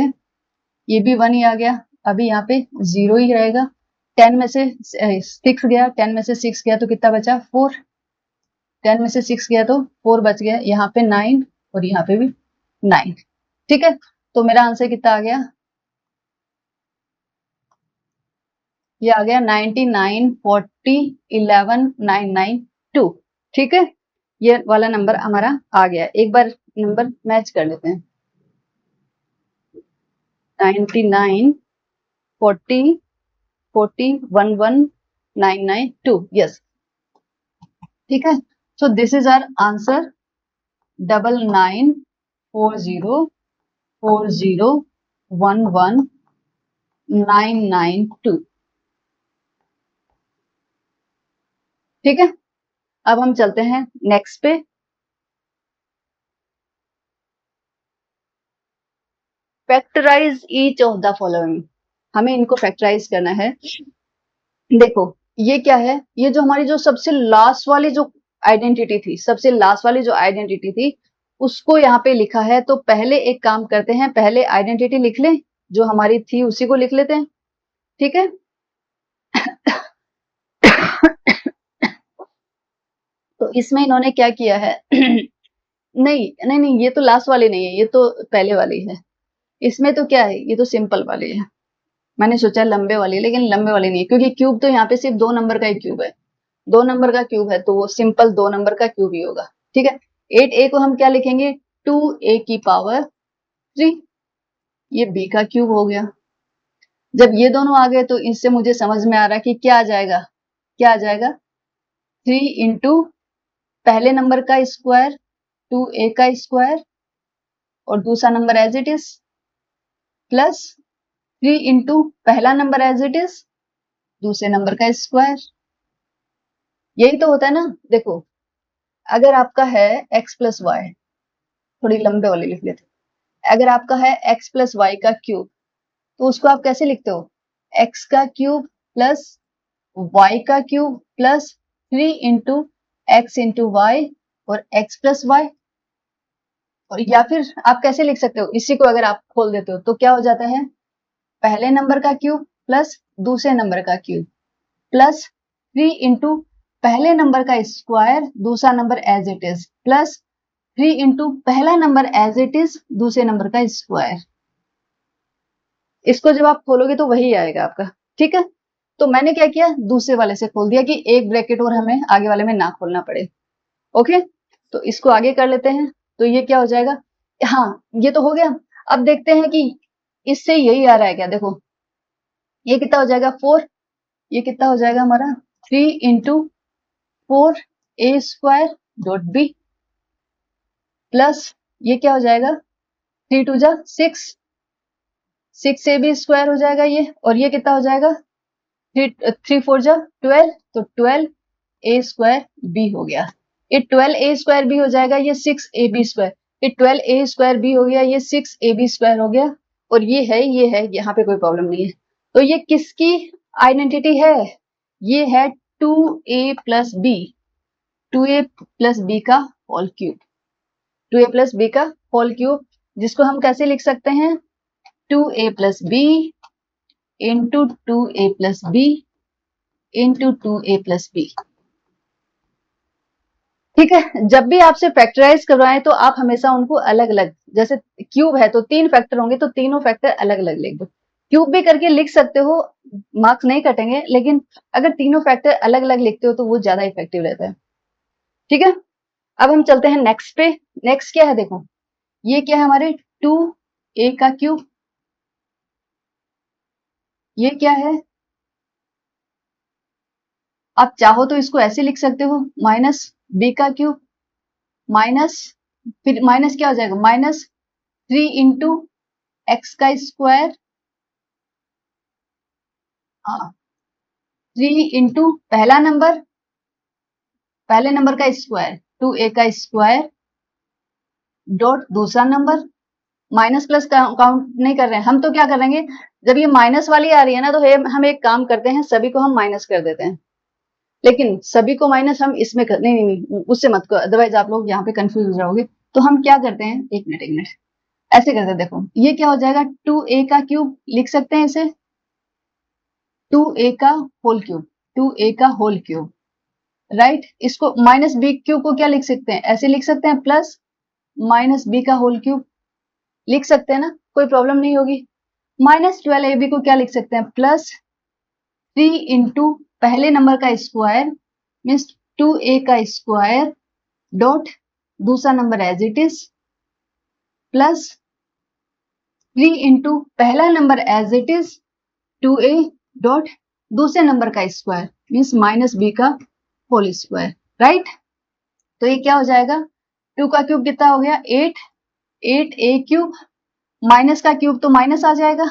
ये भी 1 ही आ गया। अभी यहाँ पे 0 ही रहेगा। 10 में से 6 गया, 10 में से 6 गया तो कितना बचा 4, 10 में से 6 गया तो 4 बच गया, यहाँ पे 9 और यहाँ पे भी 9। ठीक है, तो मेरा आंसर कितना आ गया, ये आ गया 99 40 11 992। ठीक है, ये वाला नंबर हमारा आ गया। एक बार नंबर मैच कर लेते हैं, 99 40 40 11 992। यस, ठीक है, so this is our answer 99404011 992। ठीक है, अब हम चलते हैं नेक्स्ट पे। Factorise each of the following, हमें इनको फैक्टराइज करना है। देखो ये क्या है, ये जो हमारी जो सबसे लास्ट वाली जो आइडेंटिटी थी, सबसे लास्ट वाली जो आइडेंटिटी थी उसको यहाँ पे लिखा है। तो पहले एक काम करते हैं, पहले आइडेंटिटी लिख लें, जो हमारी थी उसी को लिख लेते हैं। ठीक है। तो इसमें इन्होंने क्या किया है नहीं नहीं नहीं, ये तो लास्ट वाली नहीं है, ये तो पहले वाली है। इसमें तो क्या है, ये तो सिंपल वाली है। मैंने सोचा लंबे वाली, लेकिन लंबे वाली नहीं है, क्योंकि क्यूब तो यहाँ पे सिर्फ 2 नंबर का ही क्यूब है। 2 नंबर का क्यूब है तो वो सिंपल 2 नंबर का क्यूब ही होगा। ठीक है। 8a को हम क्या लिखेंगे, 2a की पावर 3। ये b का क्यूब हो गया। जब ये दोनों आ गए तो इससे मुझे समझ में आ रहा है कि क्या आ जाएगा, क्या आ जाएगा, 3 इंटू पहले नंबर का स्क्वायर 2a का स्क्वायर और दूसरा number as it is, plus 3 into पहला नंबर एज इट इज दूसरे नंबर का स्क्वायर। यही तो होता है ना। देखो, अगर आपका है x प्लस वाई, थोड़ी लंबे वाली लिख लेते, अगर आपका है x प्लस वाई का क्यूब, तो उसको आप कैसे लिखते हो, x का क्यूब प्लस y का cube plus 3 into x into y और x प्लस वाई। और या फिर आप कैसे लिख सकते हो, इसी को अगर आप खोल देते हो तो क्या हो जाता है, पहले नंबर का क्यूब प्लस दूसरे नंबर का क्यूब प्लस 3 इंटू पहले नंबर का स्क्वायर दूसरा number as it is plus 3 into पहला नंबर एज इट इज दूसरे नंबर का स्क्वायर। इसको जब आप खोलोगे तो वही आएगा आपका। ठीक है। तो मैंने क्या किया, दूसरे वाले से खोल दिया कि एक ब्रैकेट और हमें आगे वाले में ना खोलना पड़े। ओके, तो इसको आगे कर लेते हैं। तो ये क्या हो जाएगा, हाँ ये तो हो गया। अब देखते हैं कि इससे यही आ रहा है क्या। देखो ये कितना हो जाएगा 4, ये कितना हो जाएगा हमारा 3 into 4a square dot b plus ये क्या हो जाएगा 3 टू जा 6, 6ab स्क्वायर हो जाएगा ये, और ये कितना हो जाएगा 3 4 जा 12, तो 12a स्क्वायर b हो गया। ये 12a स्क्वायर b हो जाएगा, ये 6ab स्क्वायर, ये 12a स्क्वायर b हो गया, ये 6ab स्क्वायर हो गया। और ये है, यहाँ पे कोई प्रॉब्लम नहीं है। तो ये किसकी आइडेंटिटी है, ये है 2a plus B, 2a plus B का whole cube, 2a plus B का होल क्यूब, जिसको हम कैसे लिख सकते हैं, 2a plus B into 2a plus B into 2a plus B. ठीक है। जब भी आपसे फैक्टराइज करवाएं तो आप हमेशा उनको अलग अलग, जैसे क्यूब है तो 3 फैक्टर होंगे तो तीनों फैक्टर अलग अलग लिख दो। क्यूब भी करके लिख सकते हो, मार्क्स नहीं कटेंगे, लेकिन अगर तीनों फैक्टर अलग अलग लिखते हो तो वो ज्यादा इफेक्टिव रहता है। ठीक है। अब हम चलते हैं नेक्स्ट पे। नेक्स्ट क्या है, देखो ये क्या है हमारे 2a का क्यूब, ये क्या है, आप चाहो तो इसको ऐसे लिख सकते हो माइनस b का क्यूब माइनस, फिर माइनस क्या हो जाएगा माइनस 3 इंटू एक्स का स्क्वायर, हाँ 3 इंटू पहला नंबर, पहले नंबर का स्क्वायर 2a का स्क्वायर डॉट दूसरा नंबर, माइनस प्लस काउंट नहीं कर रहे हैं हम, तो क्या करेंगे, जब ये माइनस वाली आ रही है ना तो हम एक काम करते हैं, सभी को हम माइनस कर देते हैं। लेकिन सभी को माइनस हम इसमें कर, नहीं नहीं नहीं उससे मत करो, अदरवाइज आप लोग यहाँ पे कंफ्यूज हो जाओगे। तो हम क्या करते हैं, एक मिनट ऐसे करते हैं, देखो ये क्या हो जाएगा 2a का क्यूब लिख सकते हैं इसे, 2a का होल क्यूब, 2a का होल क्यूब, राइट। इसको माइनस बी क्यूब को क्या लिख सकते हैं, ऐसे लिख सकते हैं प्लस माइनस बी का होल क्यूब लिख सकते हैं ना, कोई प्रॉब्लम नहीं होगी। माइनस 12ab को क्या लिख सकते हैं, प्लस 3 इंटू पहले नंबर का स्क्वायर मीन्स 2a का स्क्वायर डॉट दूसरा number as it is plus 3 into पहला number as it is 2a dot दूसरे नंबर का स्क्वायर मीन्स माइनस b का होल स्क्वायर, राइट। तो ये क्या हो जाएगा, 2 का क्यूब कितना हो गया 8, 8a क्यूब माइनस का क्यूब तो माइनस आ जाएगा।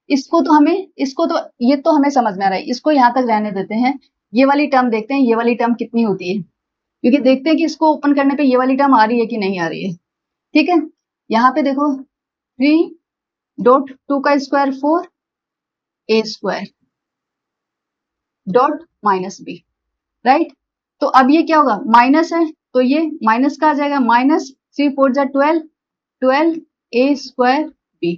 इसको तो ये तो हमें समझ में आ रहा है, इसको यहां तक रहने देते हैं। ये वाली टर्म देखते हैं, ये वाली टर्म कितनी होती है, क्योंकि देखते हैं कि इसको ओपन करने पे ये वाली टर्म आ रही है कि नहीं आ रही है। ठीक है। यहाँ पे देखो 3 डॉट 2 का square 4a square dot minus b, right. तो अब ये क्या होगा, माइनस है तो ये माइनस का आ जाएगा, माइनस 3 4 जा 12, 12a स्क्वायर b।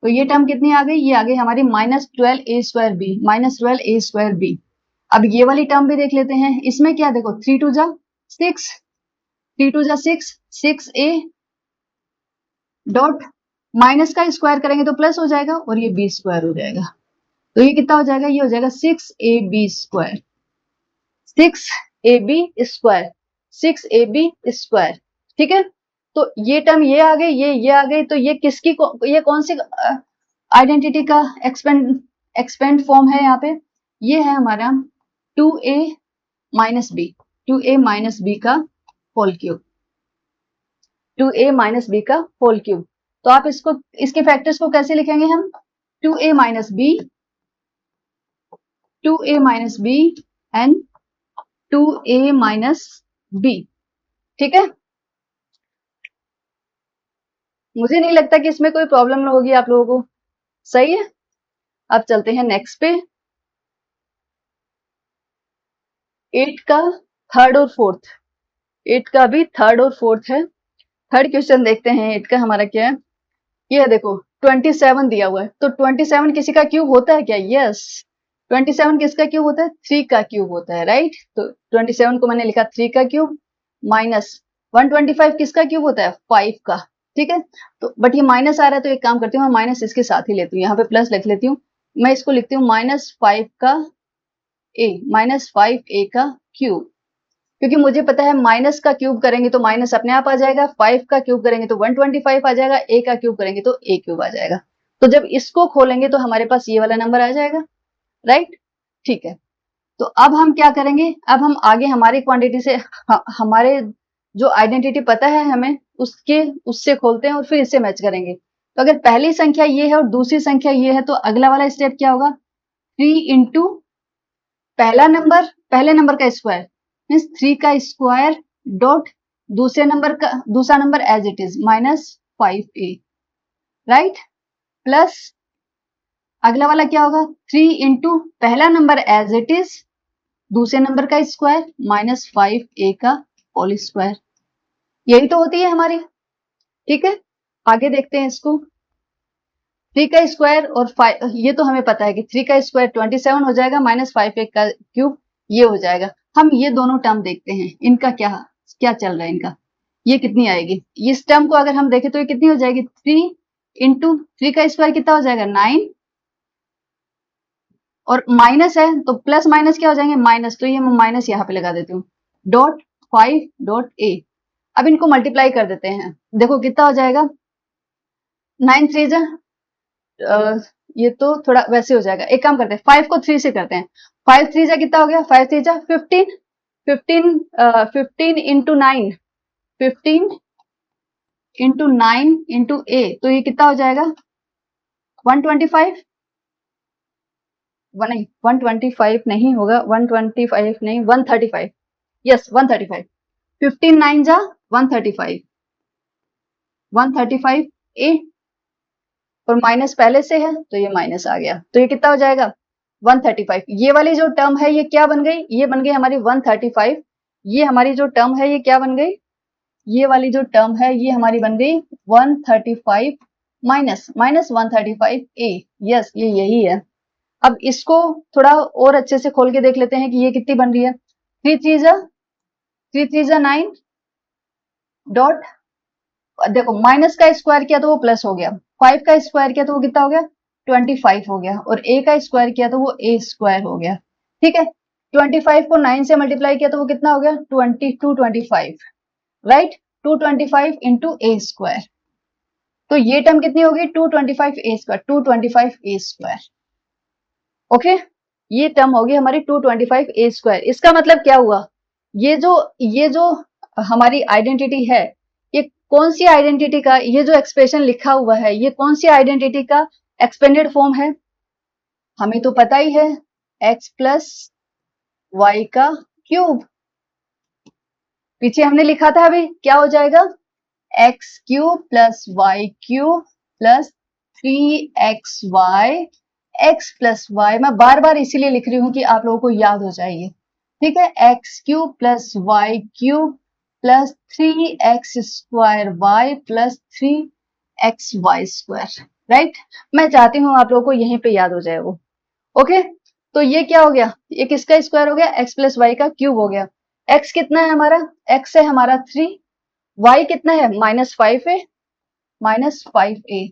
तो ये टर्म कितनी आ गई, ये आ गई हमारी -12a²b, -12a²b। अब ये वाली टर्म भी देख लेते हैं, इसमें क्या देखो 3 2 जा 6, 3 2 जा 6, 6a डॉट माइनस का स्क्वायर करेंगे तो प्लस हो जाएगा और ये b स्क्वायर हो जाएगा। तो ये कितना हो जाएगा, ये हो जाएगा 6ab square, 6ab square, 6ab square. ठीक है, तो ये टर्म ये आ गई, ये आ गई। तो ये किसकी ये कौन सी आइडेंटिटी का एक्सपेंड फॉर्म है यहाँ पे, ये है हमारा 2a minus B, 2a minus B का whole cube, 2a minus B का होल क्यूब। तो आप इसको, इसके फैक्टर्स को कैसे लिखेंगे हम, 2a minus B, 2a minus b and 2a minus b. ठीक है, मुझे नहीं लगता कि इसमें कोई प्रॉब्लम होगी आप लोगों को। सही है, अब चलते हैं नेक्स्ट पे। 8 का थर्ड और फोर्थ, 8 का भी थर्ड और फोर्थ है। थर्ड क्वेश्चन देखते हैं 8 का हमारा क्या है। ये है देखो 27 दिया हुआ है, तो 27 किसी का क्यूब होता है क्या, यस 27 किसका क्यूब होता है, 3 का क्यूब होता है, राइट। तो 27 को मैंने लिखा 3 का क्यूब, माइनस 125 किसका क्यूब होता है, 5 का। ठीक है, तो बट ये माइनस आ रहा है, तो एक काम करती हूँ मैं माइनस इसके साथ ही लेती हूँ, यहाँ पे प्लस लिख लेती हूँ। मैं इसको लिखती हूँ -5 का a, -5a का क्यूब, क्योंकि मुझे पता है माइनस का क्यूब करेंगे तो माइनस अपने आप आ जाएगा, 5 का क्यूब करेंगे तो 125 आ जाएगा, a का क्यूब करेंगे तो a क्यूब आ जाएगा। तो जब इसको खोलेंगे तो हमारे पास ये वाला नंबर आ जाएगा, राइट। ठीक है, तो अब हम क्या करेंगे, अब हम आगे हमारी क्वांटिटी से हमारे जो आइडेंटिटी पता है हमें उससे खोलते हैं और फिर इससे मैच करेंगे। तो अगर पहली संख्या ये है और दूसरी संख्या ये है, तो अगला वाला स्टेप क्या होगा, 3 इंटू पहले नंबर का स्क्वायर मीन्स 3 का स्क्वायर डॉट दूसरा number as it is -5a, right. Plus अगला वाला क्या होगा, 3 इंटू पहला नंबर एज इट इज दूसरे नंबर का स्क्वायर -5a का होल स्क्वायर। यही तो होती है हमारी। ठीक है, आगे देखते हैं इसको। 3 का स्क्वायर और 5, ये तो हमें पता है कि 3 का स्क्वायर 27 हो जाएगा, -5a का क्यूब ये हो जाएगा। हम ये दोनों टर्म देखते हैं, इनका क्या क्या चल रहा है, इनका ये कितनी आएगी। इस टर्म को अगर हम देखें तो ये कितनी हो जाएगी, 3 इंटू 3 का स्क्वायर कितना हो जाएगा 9, और माइनस है तो प्लस माइनस क्या हो जाएंगे माइनस, तो ये मैं माइनस यहाँ पे लगा देती हूँ, डॉट 5 डॉट a। अब इनको मल्टीप्लाई कर देते हैं, देखो कितना हो जाएगा, 9 3 जा ये तो थोड़ा वैसे हो जाएगा, एक काम करते हैं 5 को 3 से करते हैं, 5 3 जा कितना हो गया, 5 3 जा 15, 15 इंटू 9, 15 इंटू 9 इंटू a, तो ये कितना हो जाएगा 125, नहीं 125 नहीं होगा, 125 नहीं 135, यस 135, 15 9 जा 135, 135 a, और माइनस पहले से है तो ये माइनस आ गया, तो ये कितना हो जाएगा 135। ये वाली जो टर्म है ये क्या बन गई, ये बन गई हमारी 135। ये हमारी जो टर्म है ये क्या बन गई, ये वाली जो टर्म है ये हमारी बन गई 135 माइनस 135 a, यस ये यही है। अब इसको थोड़ा और अच्छे से खोल के देख लेते हैं कि ये कितनी बन रही है, 3 3 जा 9 डॉट, देखो माइनस का स्क्वायर किया तो वो प्लस हो गया, 5 का स्क्वायर किया तो वो कितना हो गया 25 हो गया, और a का स्क्वायर किया तो वो a स्क्वायर हो गया। ठीक है, 25 को 9 से मल्टीप्लाई किया तो वो कितना हो गया 225, राइट, 225 इंटू a स्क्वायर। तो ये टर्म कितनी होगी 225 a square, 225 a square. Okay, ये टर्म होगी हमारी 225 a स्क्वायर। इसका मतलब क्या हुआ, ये जो हमारी आइडेंटिटी है, ये कौन सी आइडेंटिटी का, ये जो एक्सप्रेशन लिखा हुआ है ये कौन सी आइडेंटिटी का एक्सपेंडेड फॉर्म है, हमें तो पता ही है x प्लस वाई का क्यूब। पीछे हमने लिखा था अभी, क्या हो जाएगा x cube plus y cube plus 3xy x plus y. मैं बार बार इसीलिए लिख रही हूं कि आप लोगों को याद हो जाएगी। ठीक है, x cube plus y cube plus 3x square y plus 3xy square. Right. मैं चाहती हूँ आप लोगों को यहीं पे याद हो जाए वो। ओके, तो ये क्या हो गया, ये किसका स्क्वायर हो गया, x प्लस वाई का क्यूब हो गया। x कितना है हमारा, x है हमारा 3, y कितना है -5a, -5a,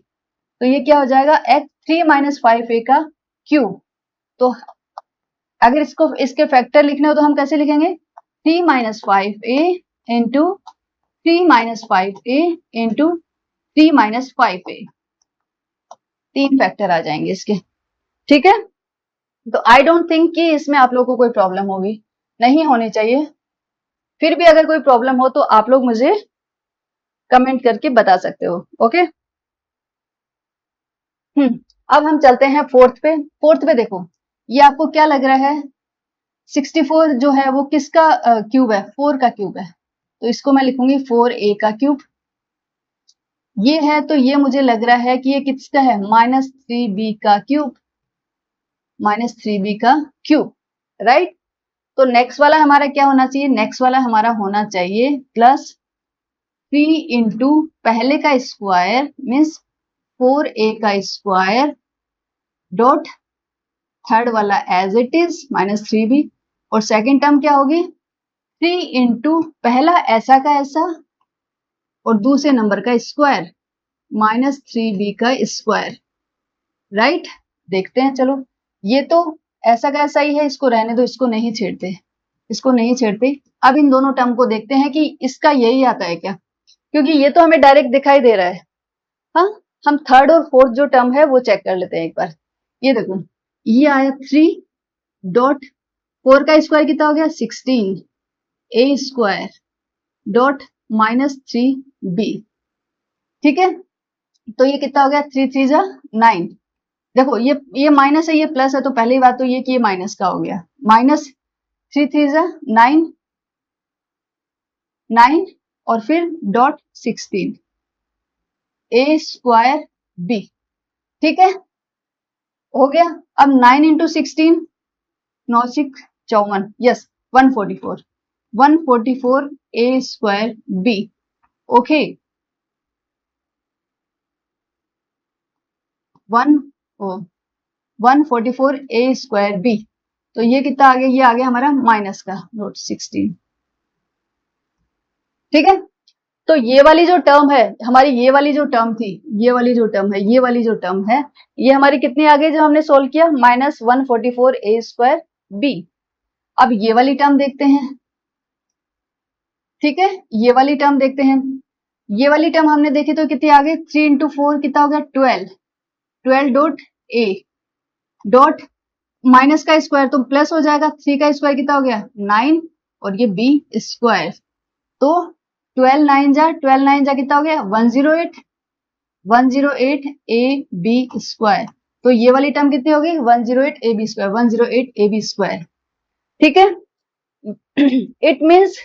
तो ये क्या हो जाएगा x 3 -5a का क्यूब। तो अगर इसको इसके फैक्टर लिखने हो तो हम कैसे लिखेंगे, 3 -5a into 3 -5a into 3 -5a, 3 factor आ जाएंगे इसके। ठीक है, तो आई डोंट थिंक कि इसमें आप लोगों को कोई प्रॉब्लम होगी, नहीं होनी चाहिए। फिर भी अगर कोई प्रॉब्लम हो तो आप लोग मुझे कमेंट करके बता सकते हो। ओके, अब हम चलते हैं फोर्थ पे। फोर्थ पे देखो, ये आपको क्या लग रहा है, 64 जो है वो किसका क्यूब है, 4 का क्यूब है, तो इसको मैं लिखूंगी 4a का क्यूब। ये है तो ये मुझे लग रहा है कि ये किसका है, -3b का क्यूब, -3b का क्यूब, राइट। तो नेक्स्ट वाला हमारा क्या होना चाहिए, नेक्स्ट वाला हमारा होना चाहिए +3 इंटू पहले का स्क्वायर मीन्स 4a का स्क्वायर डॉट थर्ड वाला एज इट इज -3b, और सेकेंड टर्म क्या होगी 3 इंटू पहला ऐसा का ऐसा और दूसरे नंबर का स्क्वायर -3b का स्क्वायर, राइट। देखते हैं, चलो ये तो ऐसा का ऐसा ही है, इसको रहने दो, इसको नहीं छेड़ते, इसको नहीं छेड़ते। अब इन दोनों टर्म को देखते हैं कि इसका यही आता है क्या, क्योंकि ये तो हमें डायरेक्ट दिखाई दे रहा है। हाँ, हम थर्ड और फोर्थ जो टर्म है वो चेक कर लेते हैं एक बार। ये देखो, ये आया 3 डॉट 4 का स्क्वायर कितना हो गया 16 a स्क्वायर डॉट -3b, ठीक है। तो ये कितना हो गया 3 3 जा 9। देखो ये माइनस है, ये प्लस है, तो पहली बात तो ये कि ये माइनस का हो गया, -3 3 जा 9 9 और फिर डॉट 16 a स्क्वायर b, ठीक है, हो गया। अब 9 into 16 9 6 54, yes 144, 144 a square b, okay. 144 a square b, तो ये कितना आ गया, ये आ गया हमारा माइनस का रूट 16, ठीक है। तो ये वाली जो टर्म है हमारी, ये वाली जो टर्म थी, ये वाली जो टर्म है, ये वाली जो टर्म है, ये हमारी कितनी आ गई जब हमने सोल्व किया, -144 a स्क्वायर b। अब ये वाली टर्म देखते हैं, ठीक है, ये वाली टर्म देखते हैं। ये वाली टर्म हमने देखी तो कितनी आ गई, 3 इंटू 4 कितना हो गया 12, 12 डॉट a डॉट माइनस का स्क्वायर तो प्लस हो जाएगा, 3 का स्क्वायर कितना हो गया 9 और ये b स्क्वायर, तो 12 9 जा कितना हो गया 108, 108 a b स्क्वायर, तो ये वाली टर्म कितनी होगी 108 a b square, 108 a b square, ठीक है। इट मीन्स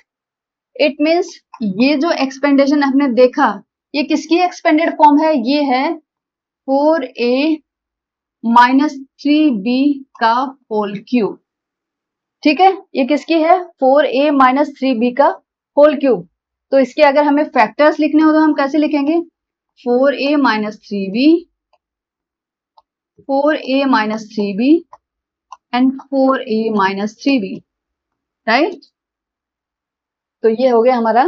ये जो एक्सपेंडेशन हमने देखा, ये किसकी एक्सपेंडेड फॉर्म है, ये है 4a -3b का होल क्यूब, ठीक है। ये किसकी है 4a -3b का होल क्यूब। तो इसके अगर हमें फैक्टर्स लिखने हो तो हम कैसे लिखेंगे, 4a -3b, 4a -3b and 4a -3b, right. तो ये हो गया हमारा